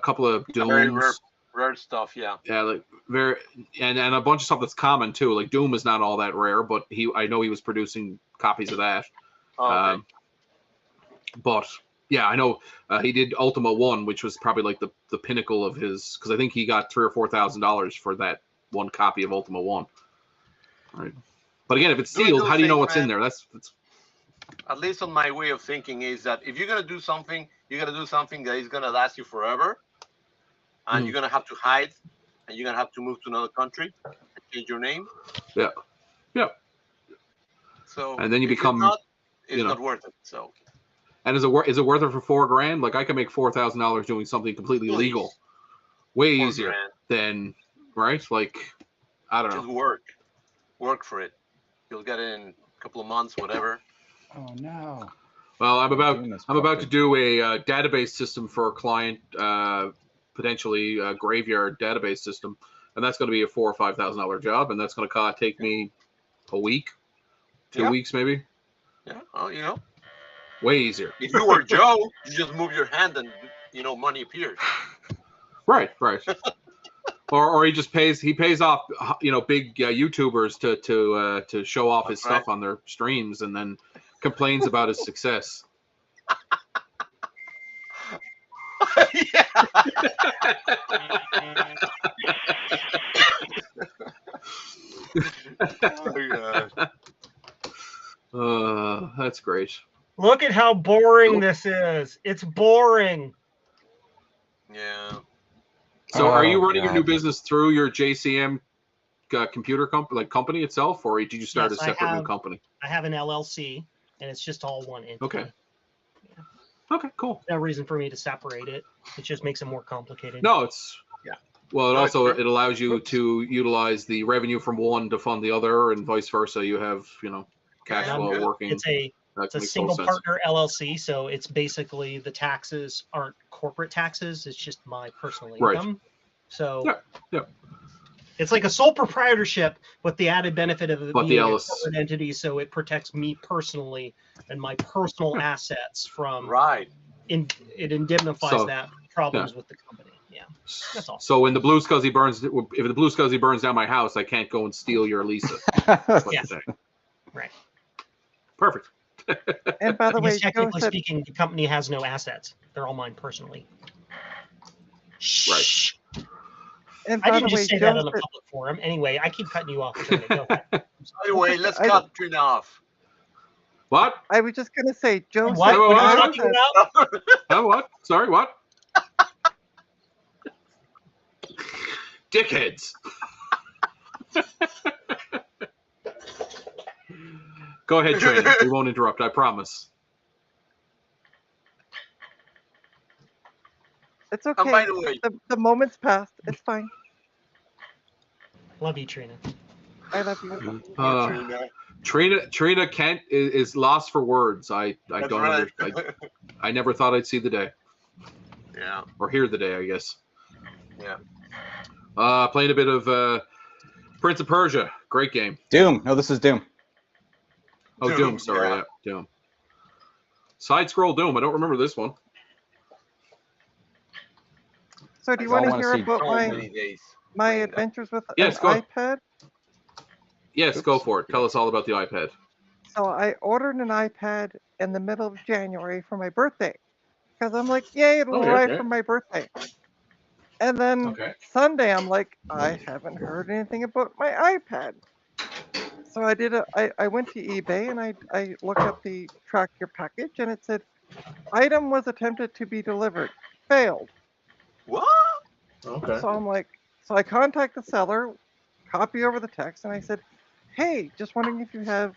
couple of very Dooms. rare stuff. Yeah. Yeah, like very and a bunch of stuff that's common too. Like Doom is not all that rare, but I know he was producing copies of that. Oh, okay. But yeah, I know he did Ultima 1, which was probably like the pinnacle of his, because I think he got $3,000 or $4,000 for that one copy of Ultima 1. Right. But again, if it's Do I sealed, do how do you know think, what's in man? there? That's At least on my way of thinking is that if you're gonna do something, you're gonna do something that is gonna last you forever, and Mhm. you're gonna have to hide, and you're gonna have to move to another country and change your name. Yeah. Yeah. So And then you if it's become, not, it's you know. not worth it. So and is it worth it for $4,000? Like I can make $4,000 doing something completely Please. legal, way $4 easier grand, than right. Like I don't just know. work for it. You'll get it in a couple of months, whatever. Oh no. Well, I'm Doom is about to fucking- do a database system for a client, potentially a graveyard database system, and that's going to be a $4,000 or $5,000 job, and that's going to take me a week, 2 Yeah. weeks maybe. Yeah. Oh, Way easier. if you were Joe, you just move your hand and money appears. Right. Or he pays off big YouTubers to show off his That's right. stuff on their streams, and then complains about his success. Yeah. Oh, gosh. That's great. Look at how boring this is. It's boring. Yeah. So, are you Oh, running your God. new business through your JCM computer company itself, or did you start Yes, a I separate new have. company? I have an LLC, and it's just all one entity. Okay. Okay, cool. No reason for me to separate it. It just makes it more complicated. No, it's Yeah. Well, it No, also it's true. it allows you Oops. to utilize the revenue from one to fund the other, and vice versa. You have cash Yeah, flow good. working. It's a That It's a makes single total sense. partner LLC, so it's basically the taxes aren't corporate taxes. It's just my personal Right. income. So Yeah. it's like a sole proprietorship with the added benefit of it But the being a LLC corporate entity, so it protects me personally and my personal assets from. Right. It indemnifies So, that problems with the company. Yeah. That's all. So when the Blue Scuzzy burns, if the Blue Scuzzy burns down my house, I can't go and steal your Lisa. That's what Yeah. you're saying. Right. Perfect. And by the I way, guess Joe technically said, speaking, the company has no assets. They're all mine personally. Shh. and I by didn't the way, just say that Joe on a said, anyway, forum. Anyway, I keep cutting you off. Tony. Go ahead. Anyway, let's I- cut Trina off. What? I was just gonna say, Joe What? said, What What are you Joe talking about? Oh, what? Sorry, what? Dickheads. Go ahead, Trina. We won't interrupt. I promise. It's And okay. by the way, The moment's passed. It's fine. Love you, Trina. I love you. Trina Kent is lost for words. I that's don't right. understand. I never thought I'd see the day Yeah, or hear the day, I guess. yeah. Playing a bit of Prince of Persia. Great game. Doom. No, this is Doom. Oh, Doom. Sorry, yeah, Doom. Side scroll Doom. I don't remember this one. So do you I want to wanna hear see about So my many days. adventures with Yes, an go. iPad? Yes, Oops. go for it. Tell us all about the iPad. So I ordered an iPad in the middle of January for my birthday because I'm like, yay, it'll Oh, yeah, arrive okay. for my birthday. And then Okay. Sunday, I'm like, I haven't heard anything about my iPad. So I went to eBay and I looked up the track your package and it said, item was attempted to be delivered, failed. What? Okay. So I'm like, so I contact the seller, copy over the text, and I said, hey, just wondering if you have,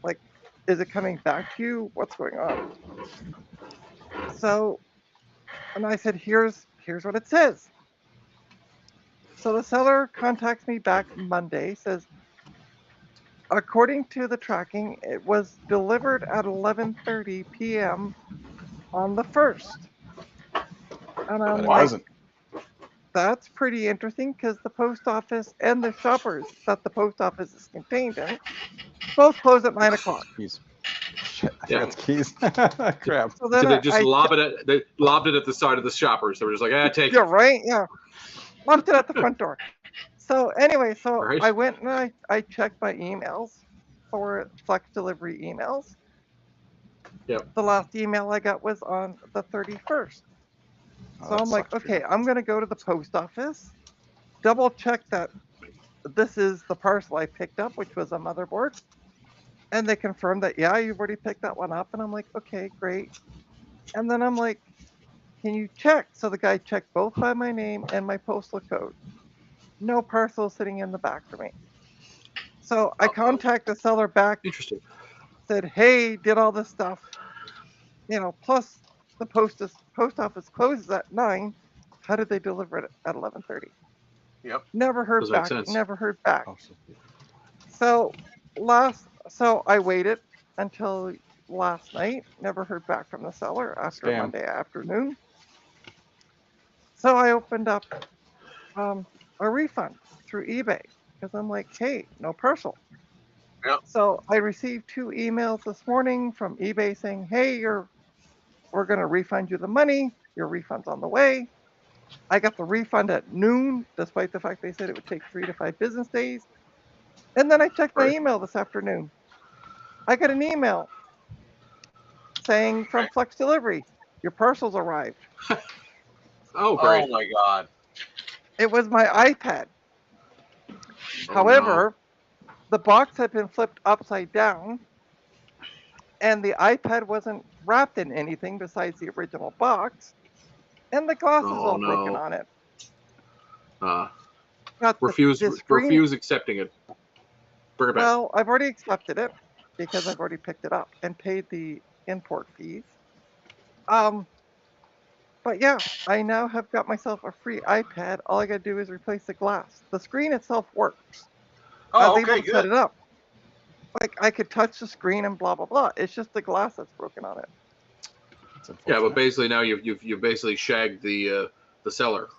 like, is it coming back to you? What's going on? So, and I said, here's what it says. So the seller contacts me back Monday, says, according to the tracking, it was delivered at 11:30 p.m. on the 1st. And But I'm it like, wasn't. that's pretty interesting because the post office and the shoppers that the post office is contained in both close at 9 o'clock. Keys. Shit, I Yeah. forgot the keys. Crap. So then So they just I they lobbed it at the side of the shoppers. They were just like, take yeah, it. right, yeah, left it at the front door. So anyway, so Right. I went and I checked my emails for Flex delivery emails. Yep. The last email I got was on the 31st. Oh, So that I'm like, sucks, okay, Trina. I'm gonna go to the post office, double check that this is the parcel I picked up, which was a motherboard. And they confirmed that, yeah, you've already picked that one up. And I'm like, okay, great. And then I'm like, can you check? So the guy checked both by my name and my postal code. No parcel sitting in the back for me. So I contact the seller back, Interesting. said, hey, did all this stuff, plus the post office closes at 9. How did they deliver it at 11:30? Yep. Never heard Doesn't make back. sense. Never heard back. Oh, shit. So I waited until last night. Never heard back from the seller after Scam. Monday afternoon. So I opened up a refund through eBay because I'm like, hey, no parcel. Yep. So I received 2 emails this morning from eBay saying, hey, we're going to refund you the money. Your refund's on the way. I got the refund at noon, despite the fact they said it would take 3 to 5 business days. And then I checked my Right. email this afternoon. I got an email saying from Flex Delivery, your parcel's arrived. Oh, great. Oh my God. It was my iPad. Oh, However, the box had been flipped upside down, and the iPad wasn't wrapped in anything besides the original box, and the glass is Oh, all broken no. on it. no. Got Refuse the screen. refuse accepting it. Bring it back. Well, I've already accepted it because I've already picked it up and paid the import fees. But yeah, I now have got myself a free iPad. All I gotta do is replace the glass. The screen itself works. I Oh, was okay, able to set good. it up. Like I could touch the screen and blah blah blah. It's just the glass that's broken on it. It's Yeah, unfortunate. but basically now you've basically shagged the seller.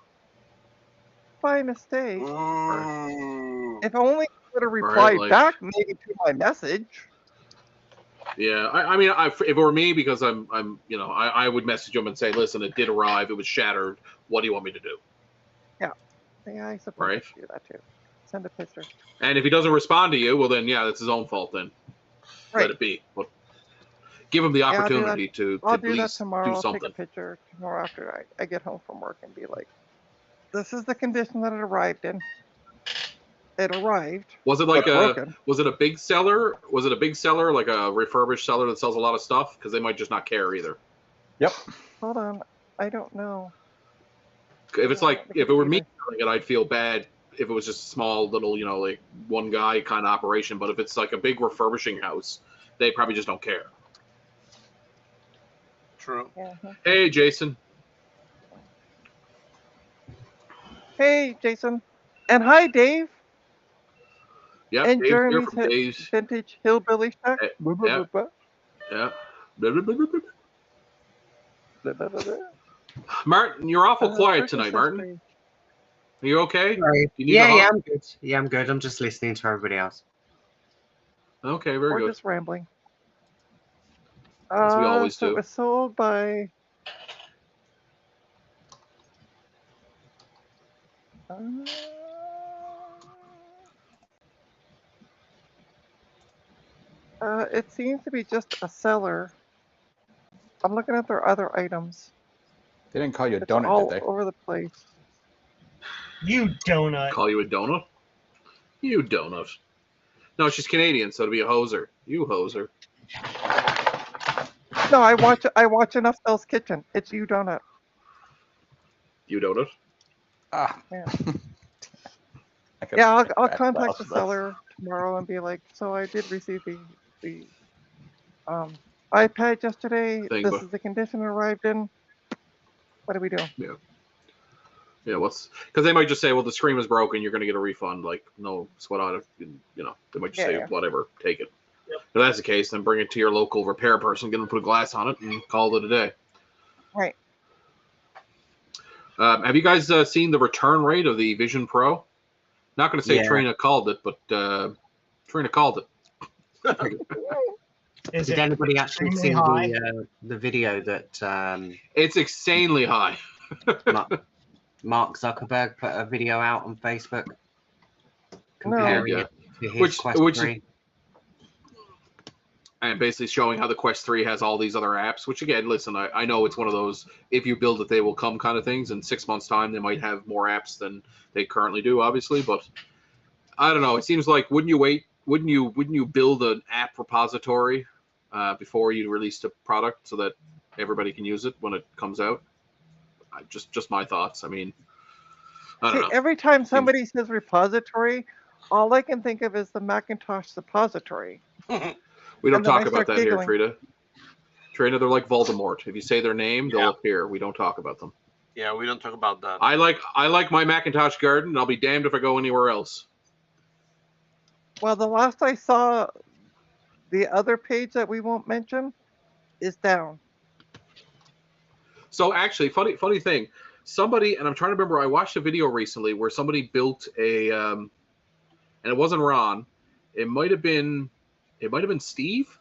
By mistake. Ooh. If only I would have replied like- back maybe to my message. Yeah, I mean, if it were me, because I'm I would message him and say, listen, it did arrive, it was shattered. What do you want me to do? Yeah, I suppose Right. I should do that too. Send a picture. And if he doesn't respond to you, well then yeah, that's his own fault. Then Right. let it be. But give him the I'll do that. opportunity to I'll at do that least tomorrow. do I'll take something. a picture tomorrow after I get home from work and be like, this is the condition that it arrived in. It arrived. Was it like but broken. was it a big seller? Was it a big seller, like a refurbished seller that sells a lot of stuff? Because they might just not care either. Yep. Hold on. I don't know. If it's like, if it were me selling it, I'd feel bad if it was just a small little, you know, like one guy kind of operation. But if it's like a big refurbishing house, they probably just don't care. True. Yeah. Hey, Jason. Hey, Jason. And hi, Dave. Yeah, And Dave's here Jeremy's from Dave's. Vintage Hillbilly Shack. Eh, Blah, blah, yeah. blah, blah. Yeah. Blah, blah, blah, blah, blah. Blah, blah, blah, blah. Martin, you're awful quiet Purchase tonight, Martin. history. Are you okay? Sorry. You need Yeah, a hug? yeah, I'm good. Yeah, I'm good. I'm just listening to everybody else. Okay, very Or good. just rambling. As we always so do. It was sold by. It seems to be just a seller. I'm looking at their other items. They didn't call you a It's donut, all did they? over the place. You donut. Call you a donut? You donut. No, she's Canadian, so it'll be a hoser. You hoser. No, I watch enough Hell's Kitchen. It's you donut. You donut. Ah. Yeah. I could- Yeah, I'll that- contact the that's- seller tomorrow and be like, so I did receive the iPad yesterday. Thing, This but- is the condition it arrived in. What do we do? Yeah, what's because they might just say, well, the screen was broken, you're going to get a refund. Like, no sweat on it. You know, they might just say, Yeah. whatever, take it. If that's the case, then bring it to your local repair person, get them to put a glass on it, and call it a day. Right. Have you guys seen the return rate of the Vision Pro? Not going to say Yeah. Trina called it, but Trina called it. Is Did it anybody actually extremely see high? the video that It's insanely high. Mark Zuckerberg put a video out on Facebook No. comparing Yeah. it to his Which- Quest which is- 3? And basically showing how the Quest 3 has all these other apps, which again, listen, I know it's one of those, if you build it, they will come kind of things. In 6 months' time, they might have more apps than they currently do, obviously. But I don't know. It seems like, wouldn't you build an app repository before you release the product so that everybody can use it when it comes out? Just my thoughts. I mean, I don't See, know. every time somebody says repository, all I can think of is the Macintosh suppository. We don't and then I talk about start that here, giggling. Trina. Trina, they're like Voldemort. If you say their name, they'll Yeah. appear. We don't talk about them. Yeah, we don't talk about that. I like my Macintosh garden, and I'll be damned if I go anywhere else. Well, the last I saw, the other page that we won't mention is down. So actually, funny thing, somebody, and I'm trying to remember, I watched a video recently where somebody built a, and it wasn't Ron, it might have been Steve.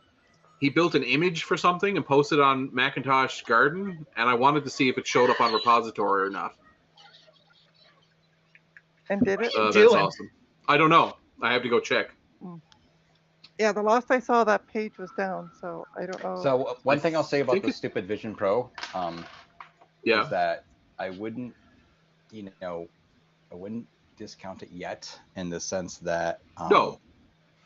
He built an image for something and posted it on Macintosh Garden, and I wanted to see if it showed up on repository or not. And did it? That's doing? awesome. I don't know. I have to go check. Yeah, the last I saw, that page was down, so I don't know. So one thing I'll say about think the it- stupid Vision Pro, Yeah. is that I wouldn't, I wouldn't discount it yet in the sense that No.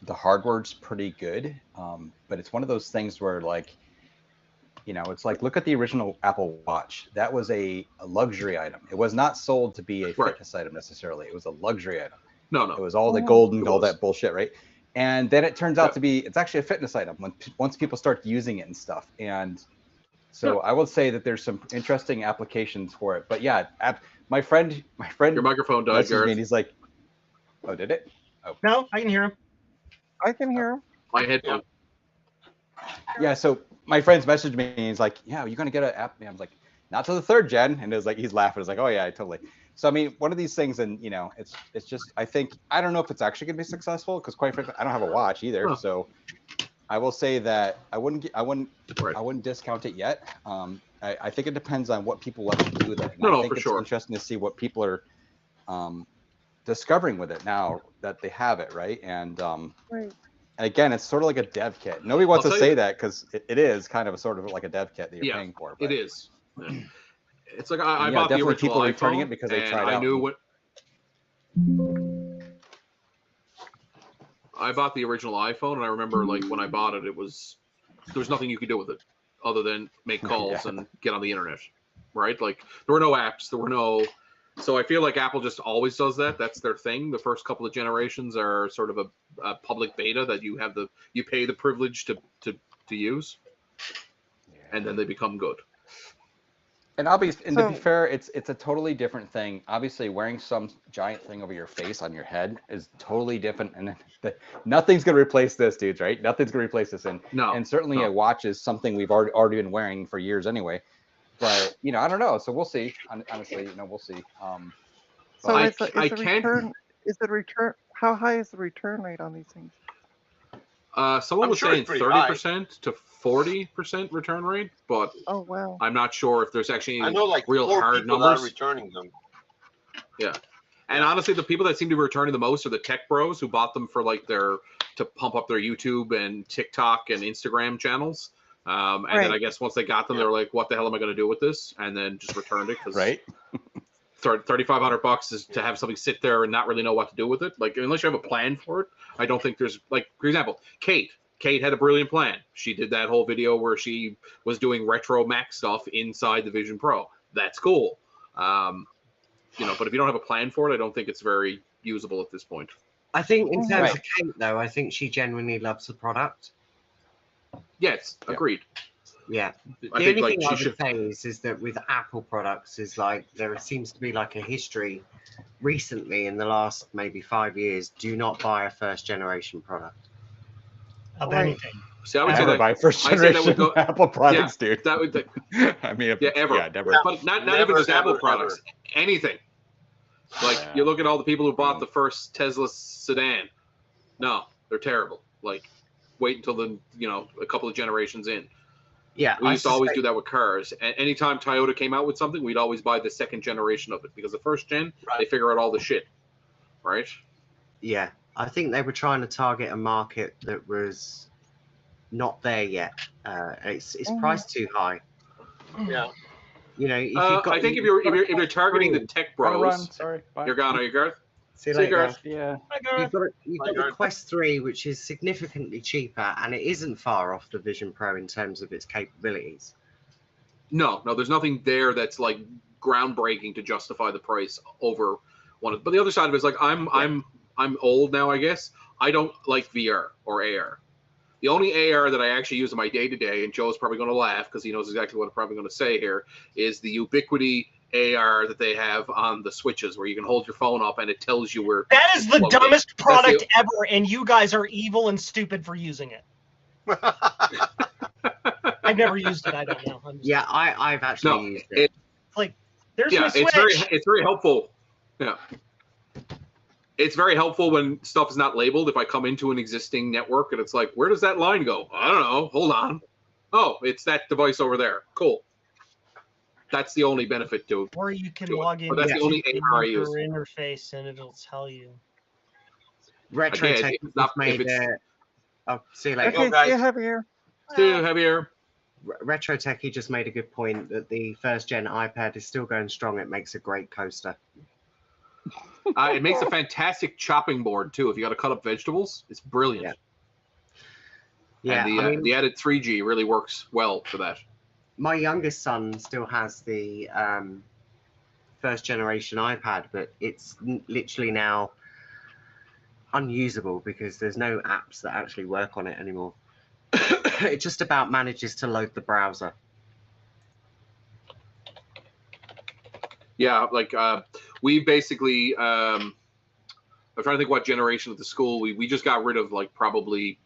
the hardware's pretty good, but it's one of those things where it's like, look at the original Apple Watch. That was a luxury item. It was not sold to be a Right. fitness item necessarily. It was a luxury item. No. It was all the Oh. gold and It all was. that bullshit, right? And then it turns out Yeah. to be, it's actually a fitness item once people start using it and stuff. And so Yeah. I would say that there's some interesting applications for it. But yeah, my friend Your microphone died, messaged me and Gareth. he's like, oh, did it? No, I can hear him. I can hear him. My headphone. Yeah, so my friend's messaged me and he's like, yeah, you're going to get an app? And I was like, not to the 3rd gen. And it was like, he's laughing. It's like, oh yeah, totally. So, I mean, one of these things, and it's just, I don't know if it's actually going to be successful because quite frankly, I don't have a watch either. Huh. So I will say that I wouldn't Right. discount it yet. I think it depends on what people like to do with it. And No, I think for it's sure. interesting to see what people are discovering with it now that they have it, right? And Right. again, it's sort of like a dev kit. Nobody wants I'll to tell you- say that because it is kind of a sort of like a dev kit that you're Yeah, paying for. It but- is. Yeah. It's like I Yeah, bought the definitely original people are returning iPhone, it because they and tried I out knew and- what. I bought the original iPhone, and I remember like when I bought it, there was nothing you could do with it other than make calls Yeah. and get on the internet, right? Like there were no apps, there were no So I feel like Apple just always does that. That's their thing. The first couple of generations are sort of a public beta that you pay the privilege to use, and then they become good. And to be So- fair, it's a totally different thing. Obviously, wearing some giant thing over your face on your head is totally different, and nothing's gonna replace this, dudes. Right? Nothing's gonna replace this, and certainly no. a watch is something we've already been wearing for years anyway. But I don't know. So we'll see. Honestly, we'll see. So I- is the I can't- return? Is the return? How high is the return rate on these things? Someone I'm was sure saying it's pretty high. 30% to 40% return rate, but Oh wow. I'm not sure if there's actually I know like real 4 hard people numbers. are returning them. And honestly, the people that seem to be returning the most are the tech bros who bought them for like to pump up their YouTube and TikTok and Instagram channels. And then Right. I guess once they got them, they were like, "What the hell am I going to do with this?" And then just returned it because Right? $3,500 is to have something sit there and not really know what to do with it. Like unless you have a plan for it, I don't think there's like, for example, Kate had a brilliant plan. She did that whole video where she was doing retro Mac stuff inside the Vision Pro. That's cool. But if you don't have a plan for it, I don't think it's very usable at this point. I think in terms Right. of Kate, though, I think she genuinely loves the product. Yes, Yeah. agreed. Yeah. I The think only like thing I she would should. say is that with Apple products is like there seems to be like a history recently in the last maybe 5 years. Do not buy a first generation product. Of Right. anything. See, I would say Never that, buy first I say that generation would go- Apple products, dude. that would, I mean, ever. Yeah, never. Yeah. but not Never, even just Apple never, products. Anything. Like Yeah. you look at all the people who bought Mm. the first Tesla sedan. No, they're terrible. Like wait until a couple of generations in. Yeah, We I used to always suspect- do that with cars. And anytime Toyota came out with something, we'd always buy the second generation of it because the first gen, Right. they figure out all the shit, right? Yeah, I think they were trying to target a market that was not there yet. It's Mhm. priced too high. Yeah. You know, if you've got, I think if you're targeting the Quest tech 3, gotta bros, run. Sorry. Bye. you're gone, are you, Garth? see you See you, later. Garth. Yeah. You've got the Garth. Quest 3, which is significantly cheaper, and it isn't far off the Vision Pro in terms of its capabilities. No, there's nothing there that's like groundbreaking to justify the price over one of. But the other side of it is like I'm old now, I guess. I don't like VR or AR. The only AR that I actually use in my day to day, and Joe's probably going to laugh because he knows exactly what I'm probably going to say here, is the Ubiquiti AR that they have on the Switches, where you can hold your phone up and it tells you where. That is the Well, dumbest that's product the- ever, and you guys are evil and stupid for using it. I've never used it. I don't know. I'm just, Yeah, I've actually No, used it. there's Yeah, my Switch. it's very helpful. Yeah. It's very helpful when stuff is not labeled. If I come into an existing network and it's like, where does that line go? I don't know. Hold on. Oh, it's that device over there. Cool. That's the only benefit to it. Or you can Do it. log in But that's the only AR I your use. interface and it'll tell you. Retrotech Again, just if made it's- oh, see you later. Okay, guys. see you, Javier. Still heavier. Retrotech just made a good point that the first gen iPad is still going strong. It makes a great coaster. It makes a fantastic chopping board too. If you got to cut up vegetables, it's brilliant. Yeah, And I mean, the added 3G really works well for that. my youngest son still has the first generation iPad, but it's literally now unusable because there's no apps that actually work on it anymore. It just about manages to load the browser. Yeah, like we basically I'm trying to think what generation of the school we just got rid of like probably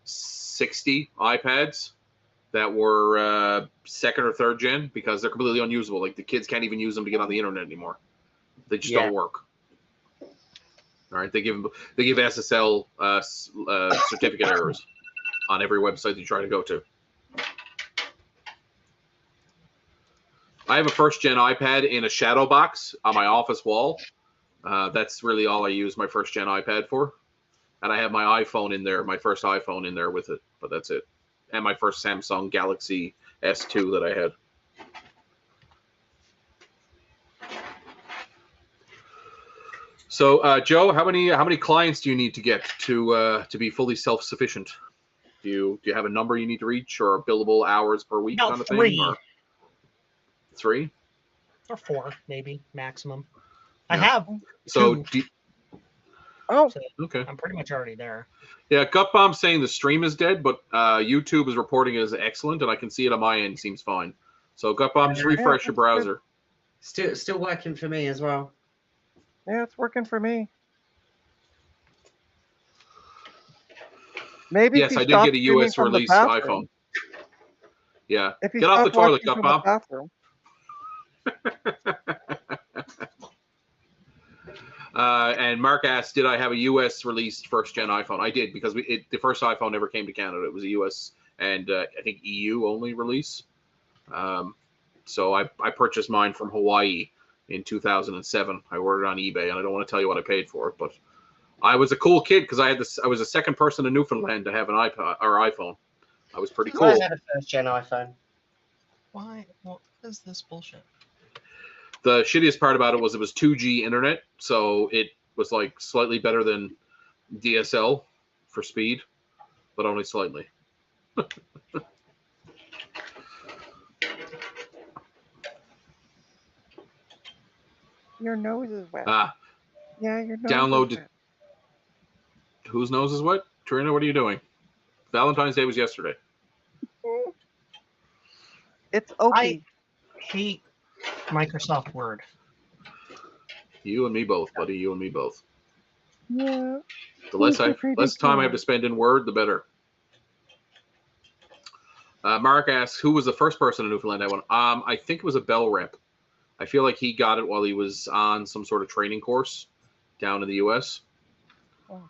60 iPads that were second or third gen because they're completely unusable. Like the kids can't even use them to get on the internet anymore. They just Yeah. don't work. All right, they give SSL certificate errors on every website you try to go to. I have a first gen iPad in a shadow box on my office wall. That's really all I use my first gen iPad for. And I have my iPhone in there, my first iPhone in there with it, but that's it. And my first Samsung Galaxy S2 that I had. So, Joe, how many clients do you need to get to be fully self-sufficient? Do you have a number you need to reach, or billable hours per week About kind of 3. thing? Or 3? Or 4, maybe maximum. I Yeah. have. So, Two. Oh, So okay. I'm pretty much already there. Yeah, Gutbomb's saying the stream is dead, but YouTube is reporting it as excellent, and I can see it on my end. Seems fine. So, Gutbomb, just Yeah, refresh your that's good. browser. Still working for me as well. yeah, it's working for me. Maybe Yes, if I you did stop get a streaming US from the release bathroom. iPhone. Yeah. If you Get off the stop toilet, watching from the Gutbomb. bathroom. And Mark asked, did I have a US released first gen iPhone? I did, because the first iPhone never came to Canada. It was a US and I think EU only release. So I purchased mine from Hawaii in 2007. I ordered on eBay, and I don't want to tell you what I paid for it, but I was a cool kid because I was the second person in Newfoundland to have an iPod or iPhone. I was pretty I cool. had a first gen iPhone. Why? What is this bullshit? The shittiest part about it was 2G internet, so it was like slightly better than DSL for speed, but only slightly. Your nose is wet. Ah, Yeah, your nose download is it. wet. Whose nose is wet? Trina, what are you doing? Valentine's Day was yesterday. It's okay. I hate Microsoft Word. You and me both, buddy. You and me both. Yeah. The less Those are pretty less time I have cool. to spend in Word, the better. Mark asks, who was the first person in Newfoundland I won? I think it was a Bell rep. I feel like he got it while he was on some sort of training course down in the U.S. Oh.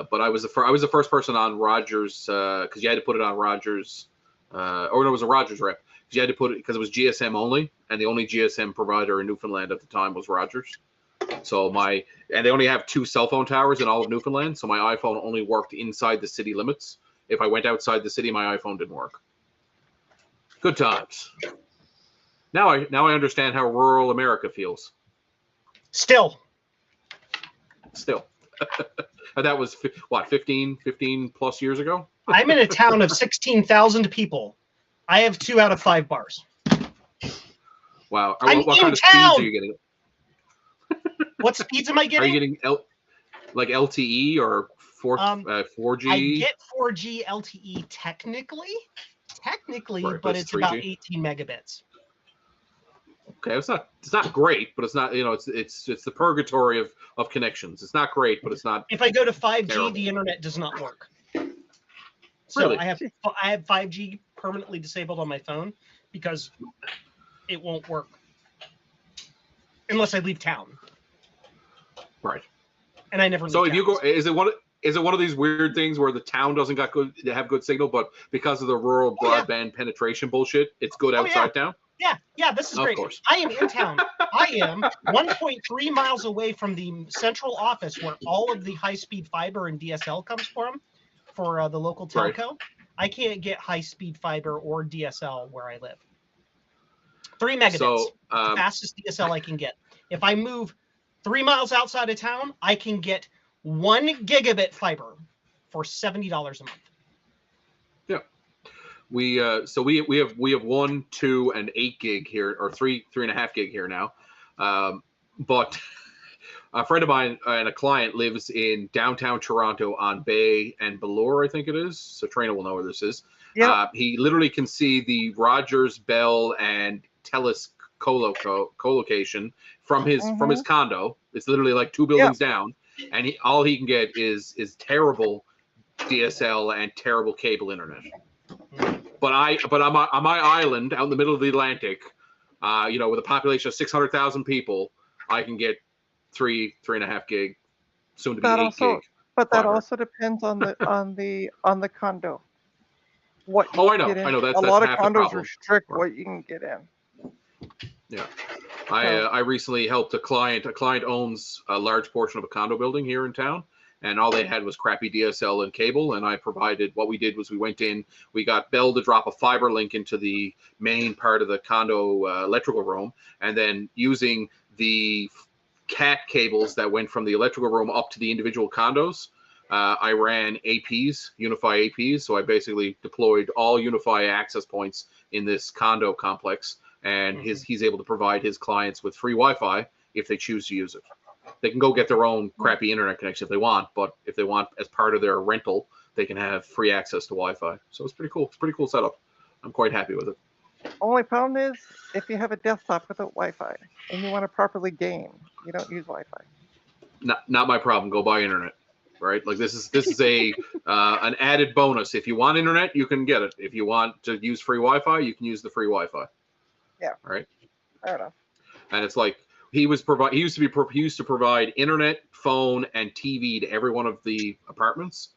But I was the first person on Rogers because you had to put it on Rogers. Or no, it was a Rogers rep. You had to put it because it was GSM only, and the only GSM provider in Newfoundland at the time was Rogers. So and they only have 2 cell phone towers in all of Newfoundland, so my iPhone only worked inside the city limits. If I went outside the city, my iPhone didn't work. Good times. Now I understand how rural America feels. Still, And that was what 15 plus years ago. I'm in a town of 16,000 people. I have 2 out of 5 bars. Wow. I'm What in kind of speeds town! are you getting? What speeds am I Are getting? you getting like LTE or 4G? I get 4G LTE technically, Right, but it's it's about 3G. 18 megabits. Okay, it's not great, but it's not, it's the purgatory of connections. It's not great, but it's not If I go to 5G, terrible. the internet does not work. So Really? I have 5G permanently disabled on my phone because it won't work unless I leave town. right. And I never leave So if you town. go, is it one of these weird things where the town doesn't have good signal, but because of the rural Oh, yeah. broadband penetration bullshit, it's good Oh, yeah. outside town? Yeah, this is Of great. course. I am in town. I am 1.3 miles away from the central office where all of the high-speed fiber and DSL comes from for the local Right. telco. I can't get high-speed fiber or DSL where I live. 3 megabits, So the fastest DSL I can get. If I move 3 miles outside of town, I can get 1 gigabit fiber for $70 a month. we have 1, 2, and 8 gig here, or 3.5 gig here now. But a friend of mine and a client lives in downtown Toronto on Bay and Bloor, I think it is. So Trina will know where this is. Yeah. He literally can see the Rogers, Bell, and Telus co-location from his condo. It's literally like 2 buildings down, and all he can get is terrible DSL and terrible cable internet. But on my island out in the middle of the Atlantic, with a population of 600,000 people, I can get 3.5 gig, soon to be 8 gig. But that fiber. also depends on the condo. What Oh, you I know. get in. I know. That's a lot of half the condos problem. restrict Right. what you can get in. Yeah. I recently helped a client. A client owns a large portion of a condo building here in town, and all they had was crappy DSL and cable. And I provided, what we did was we went in, we got Bell to drop a fiber link into the main part of the condo electrical room, and then using the CAT cables that went from the electrical room up to the individual condos, I ran APs, Unify APs. So I basically deployed all Unify access points in this condo complex, and he's able to provide his clients with free Wi-Fi if they choose to use it. They can go get their own crappy internet connection if they want, but if they want as part of their rental, they can have free access to Wi-Fi. So it's pretty cool. It's a pretty cool setup. I'm quite happy with it. Only problem is if you have a desktop without Wi-Fi and you want to properly game, you don't use Wi-Fi. Not my problem. Go buy internet, right? Like this is a an added bonus. If you want internet, you can get it. If you want to use free Wi-Fi, you can use the free Wi-Fi. Yeah. Right. Fair enough. And it's like he used to provide internet, phone, and TV to every one of the apartments,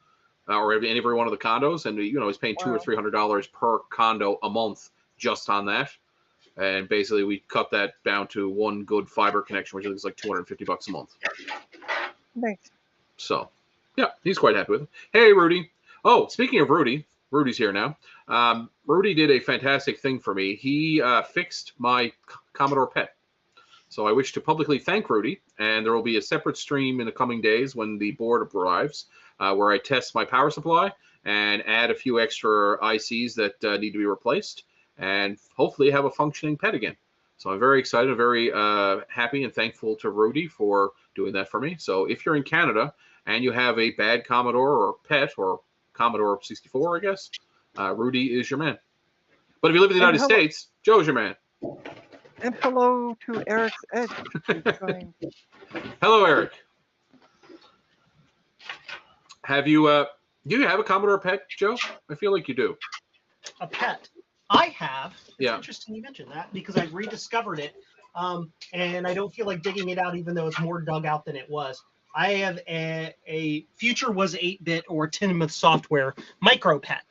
or every one of the condos, and he's paying $200 or $300 per condo a month just on that. And basically, we cut that down to one good fiber connection, which is like $250 a month. Nice. So, yeah, he's quite happy with it. Hey, Rudy. Oh, speaking of Rudy, Rudy's here now. Rudy did a fantastic thing for me. He fixed my Commodore PET. So I wish to publicly thank Rudy, and there will be a separate stream in the coming days when the board arrives, where I test my power supply and add a few extra ICs that need to be replaced, and hopefully have a functioning PET again. So I'm very excited, very happy and thankful to Rudy for doing that for me. So if you're in Canada and you have a bad Commodore or PET or Commodore 64, I guess, Rudy is your man. But if you live in the United States, Joe's your man. And hello to Eric's Edge. Hello, Eric. Have you do you have a Commodore PET, Joe? I feel like you do. A PET. I have. It's Yeah. interesting you mentioned that because I rediscovered it, and I don't feel like digging it out, even though it's more dug out than it was. I have a Future was 8-bit or Tinmouth Software micro PET.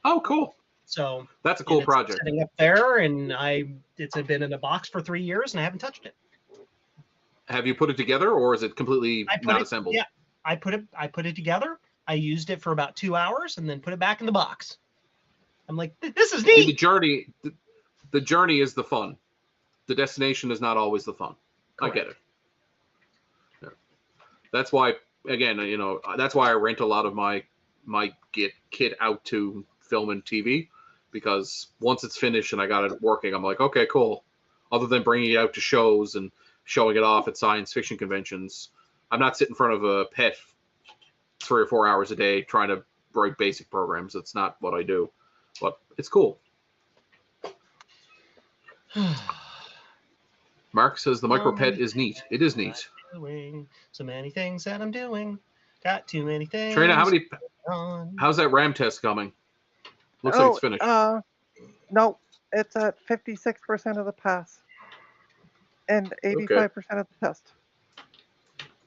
Oh, cool. So That's a cool it's project. sitting up there, and it's been in a box for 3 years, and I haven't touched it. Have you put it together, or is it completely not assembled? Yeah, I put it together. I used it for about 2 hours, and then put it back in the box. I'm like, this is See, neat. the journey is the fun. The destination is not always the fun. Correct. I get it. Yeah. That's why, again, that's why I rent a lot of my kit out to film and TV, because once it's finished and I got it working, I'm like, okay, cool. Other than bringing it out to shows and showing it off at science fiction conventions, I'm not sitting in front of a PET 3 or 4 hours a day trying to write basic programs. That's not what I do. But it's cool. Mark says the micro PET is neat. It is neat. Doing so many things that I'm doing. Got too many things. Trina, on. how's that RAM test coming? Looks like it's finished. No, it's at 56% of the pass and 85% of the test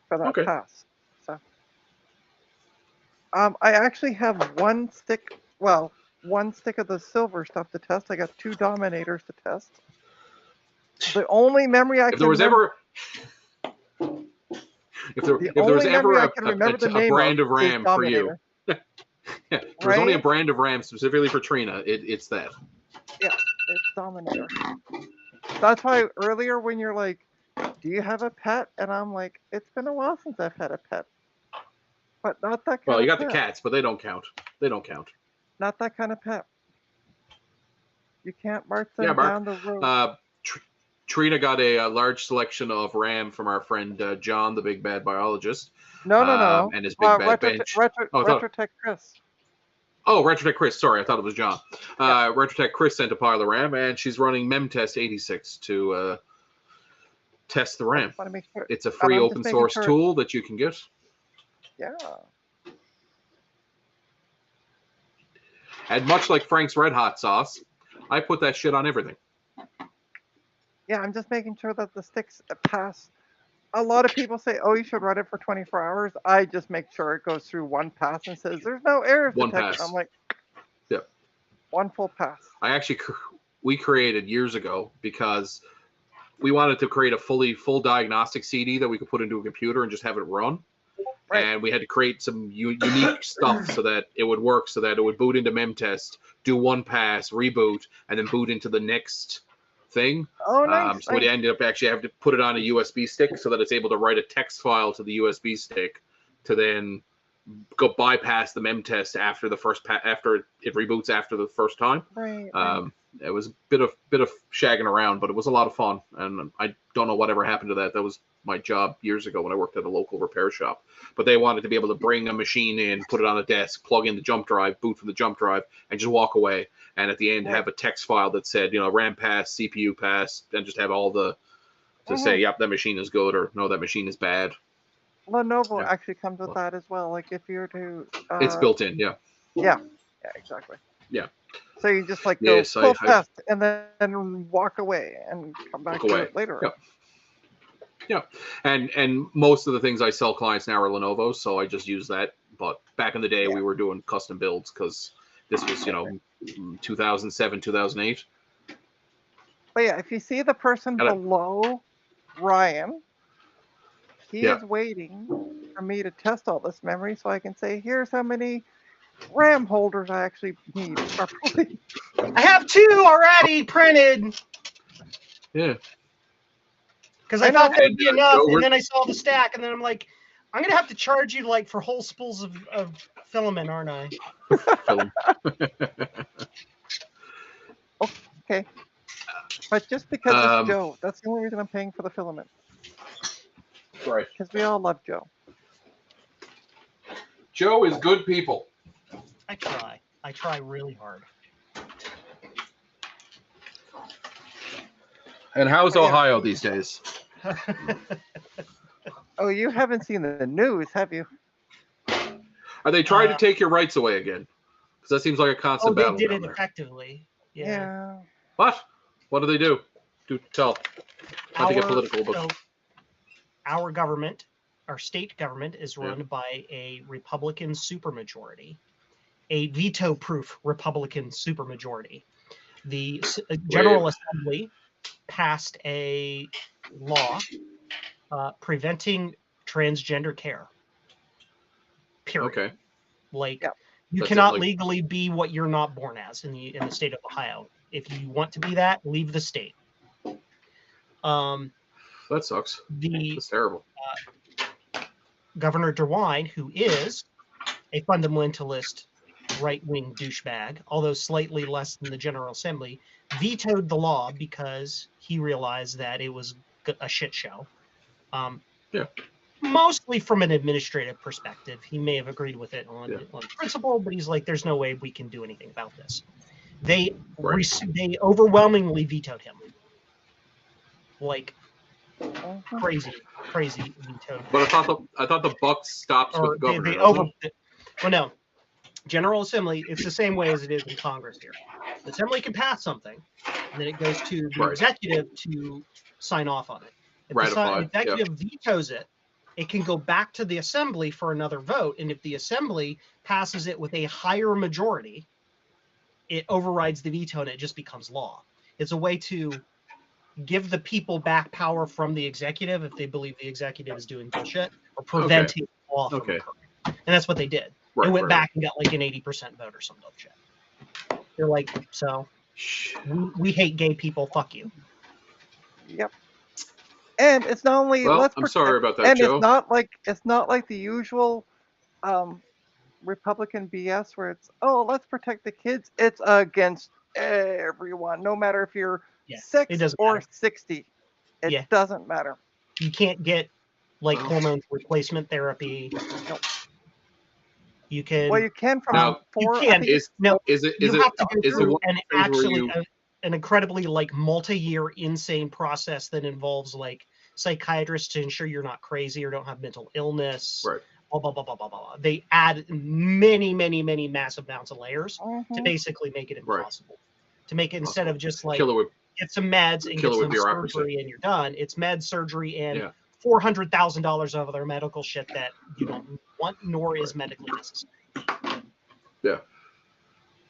for that pass. So, I actually have one stick of the silver stuff to test. I got 2 Dominators to test. The only memory I if there was ever a brand of RAM for you, yeah, there's only a brand of RAM specifically for Trina. It's that. Yeah, it's Dominator. That's why earlier when you're like, do you have a PET? And I'm like, it's been a while since I've had a PET. But not that kind of Well, you got PET. the cats, but they don't count. They don't count. Not that kind of PET. You can't march them down the road. Trina got a large selection of RAM from our friend John, the big bad biologist. No. And his big bad bench. Retrotech Chris. Oh, Retrotech Chris. Sorry, I thought it was John. Retrotech Chris sent a pile of RAM, and she's running MemTest 86 to test the RAM. Sure. It's a free open source tool that you can get. Yeah. And much like Frank's Red Hot sauce, I put that shit on everything. Yeah, I'm just making sure that the sticks pass. A lot of people say, oh, you should run it for 24 hours. I just make sure it goes through one pass and says, there's no errors detected. I'm like, yep. One full pass. We created years ago because we wanted to create a full diagnostic CD that we could put into a computer and just have it run. Right. And we had to create some unique stuff so that it would work, so that it would boot into MemTest, do one pass, reboot, and then boot into the next thing. Oh, nice. So we ended up actually having to put it on a USB stick so that it's able to write a text file to the USB stick to then go bypass the MemTest after the first after it reboots after the first time. Right. it was a bit of shagging around, but it was a lot of fun. And I don't know whatever happened to that. That was my job years ago when I worked at a local repair shop. But they wanted to be able to bring a machine in, put it on a desk, plug in the jump drive, boot from the jump drive, and just walk away. And at the end, have a text file that said, RAM pass, CPU pass, and just have all the to say, yep, that machine is good, or no, that machine is bad. Lenovo Yeah. actually comes with that as well. Like if you're to, It's built in, yeah. yeah, exactly. Yeah. So you just like go Yes, full I- test and then walk away and come back Walk to away. it later. Yep. Yeah, and most of the things I sell clients now are Lenovo, so I just use that. But back in the day, we were doing custom builds because this was 2007, 2008. But yeah, if you see the person And I- below Ryan, he Yeah. is waiting for me to test all this memory so I can say, here's how many RAM holders I actually need properly. I have 2 already printed Yeah. because I I thought know. that would be And, enough, Joe, and then I saw the stack, and then I'm like, I'm gonna have to charge you like for whole spools of filament, aren't I? Film. Okay. But just because Um, it's Joe, that's the only reason I'm paying for the filament. Right. Because we all love Joe. Joe is good people. I try. I try really hard. And how's Yeah. Ohio these days? Oh, you haven't seen the news, have you? Are they trying Uh, to take your rights away again? Because that seems like a constant Oh, they battle did down it there. effectively. Yeah. Yeah. What? What do they do? Do tell. Not to get political, but so our government, our state government, is run by a Republican supermajority, a veto-proof Republican supermajority. The General Assembly passed a law preventing transgender care. Period. okay. Like Yeah. you That's it, cannot like- legally be what you're not born as in the state of Ohio. If you want to be that, leave the state. That sucks. The That's terrible. Governor DeWine, who is a fundamentalist right-wing douchebag, although slightly less than the General Assembly, vetoed the law because he realized that it was a shit show. Yeah. Mostly from an administrative perspective. He may have agreed with it on principle, but he's like, there's no way we can do anything about this. They they overwhelmingly vetoed him. Like Mhm. crazy vetoed. But I thought the buck stops Or with the governor. they doesn't it? well, no. General Assembly, it's the same way as it is in Congress here. The Assembly can pass something, and then it goes to the Right. executive to sign off on it. If the Ratify, executive vetoes it, it can go back to the Assembly for another vote, and if the Assembly passes it with a higher majority, it overrides the veto and it just becomes law. It's a way to give the people back power from the executive if they believe the executive is doing bullshit or preventing law from Okay. occurring. And that's what they did. Right, They went right, back and got like an 80% vote or some bullshit. They're like, so we hate gay people. Fuck you. Yep. And it's not only Well, let's I'm protect- sorry about that, and Joe. it's not like the usual Republican BS where it's let's protect the kids. It's against everyone, no matter if you're Yeah, 6 it doesn't or matter. 60. It Yeah. doesn't matter. You can't get like hormone replacement therapy. Nope. You can. Well, you can from Now, four. you I can. think Is No, is it you is it have to go is it through one an of those where actually you an incredibly like multi-year insane process that involves like psychiatrists to ensure you're not crazy or don't have mental illness. Right. Blah blah blah blah blah blah. They add many massive amounts of layers to Mhm. basically make it Right. impossible. To make it instead of just like kill it with get some meds and kill get it with some bureaucracy. surgery and you're done. It's med surgery and Yeah. $400,000 of other medical shit that you don't want nor is medically necessary. Yeah.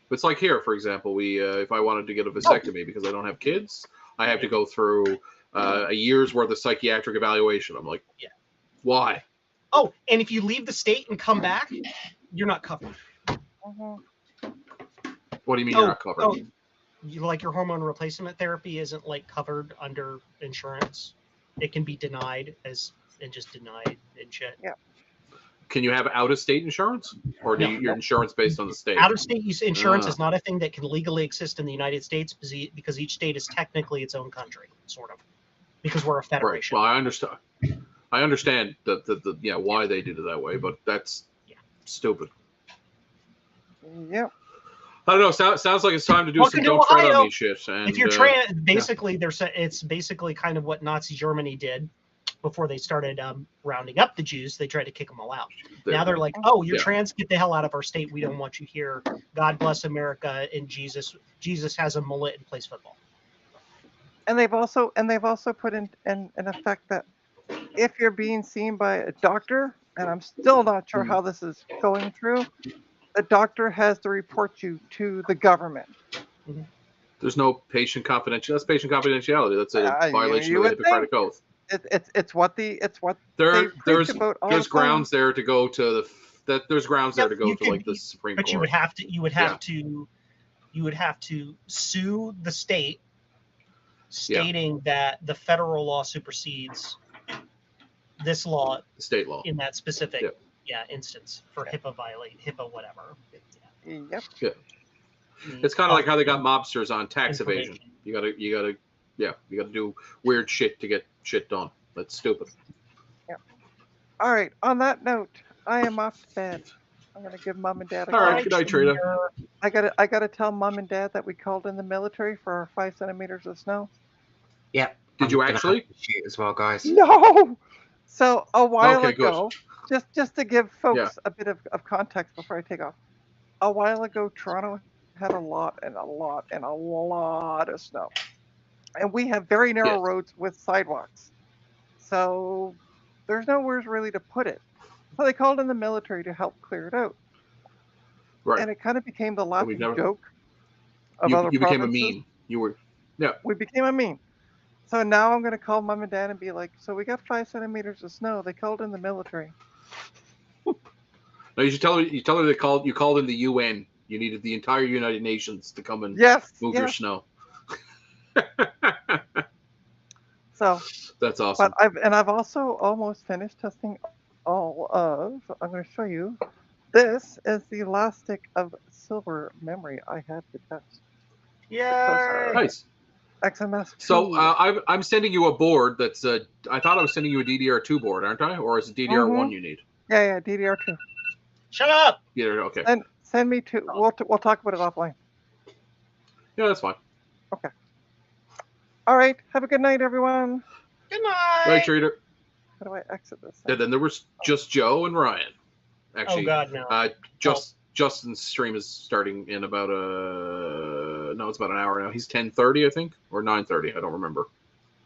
It's like here, for example, we if I wanted to get a vasectomy because I don't have kids, I have to go through a year's worth of psychiatric evaluation. I'm like, Yeah. Why? Oh, and if you leave the state and come back, you're not covered. Mhm. What do you mean you're not covered? Oh, you like your hormone replacement therapy isn't like covered under insurance. It can be denied and just denied and shit. Can you have out-of-state insurance, or do No. you, your insurance based on the state? Out-of-state use insurance Ah. is not a thing that can legally exist in the United States because each state is technically its own country, sort of, because we're a Right. federation. Well, I understand. I understand the yeah why they did it that way, but that's stupid. Yep. I don't know. Sounds like it's time to do Welcome some to don't tread on Ohio. me shit. And If you're basically it's basically kind of what Nazi Germany did before they started rounding up the Jews. They tried to kick them all out. Now they're like, oh, you're Yeah. trans, get the hell out of our state. We don't want you here. God bless America and Jesus has a mullet and plays football. And they've also put in effect that if you're being seen by a doctor, and I'm still not sure how this is going through, the doctor has to report you to the government. there's no patient confidentiality. That's patient confidentiality. That's a violation you of the would Hippocratic Oath. It's what they There's preach about all there's the time. grounds there to go to there's grounds there to go You to could- like the Supreme But Court. you would have to sue the state, stating that the federal law supersedes this law the state law. in that specific Yeah. instance for HIPAA whatever. Yep. It's kind of like how they got mobsters on tax Information. evasion. You gotta do weird shit to get shit done. That's stupid. All right. On that note, I am off to bed. I'm gonna give mom and dad a All right, call. good night, Trina. I gotta tell mom and dad that we called in the military for our 5 centimeters of snow. Yep. Did you I'm gonna actually? have to shoot as well, guys? No. So a while Okay, good. ago, just to give folks a bit of context before I take off. A while ago, Toronto had a lot of snow, and we have very narrow Yes. roads with sidewalks. So there's nowhere really to put it. So they called in the military to help clear it out, Right. and it kind of became the laughing never- joke of You other became a provinces. meme. You were We became a meme. So now I'm gonna call mom and dad and be like, so we got 5 centimeters of snow. They called in the military. No, you should tell her. You tell her you called in the UN. You needed the entire United Nations to come and Yes. move your yes. snow. So, That's awesome. but I've also almost finished testing all of. I'm going to show you. This is the last stick of silver memory I had to test. Yay! Nice. XMS. So I'm sending you a board that's I thought I was sending you a DDR2 board, aren't I? Or is it DDR1 you need? yeah, DDR2. Shut up! Yeah, okay. Send me to. We'll talk about it offline. Yeah, that's fine. All right. Have a good night, everyone. Good night! Right, Trader. How do I exit this? And then there was just Joe and Ryan. Actually, Oh God, no. Justin's stream is starting in about it's about an hour now. He's 10:30, I think, or 9:30. I don't remember.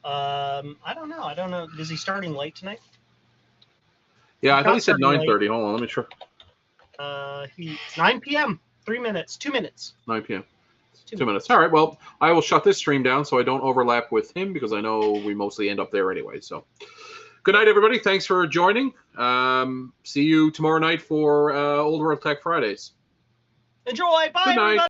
I don't know. Is he starting late tonight? Yeah, I thought he Got said starting 9:30. Hold on, let me try. 9 p.m. 3 minutes. 2 minutes. 9 p.m. 2 minutes. All right. Well, I will shut this stream down so I don't overlap with him because I know we mostly end up there anyway. So, good night, everybody. Thanks for joining. See you tomorrow night for Old World Tech Fridays. Enjoy. Bye, Good night. everybody.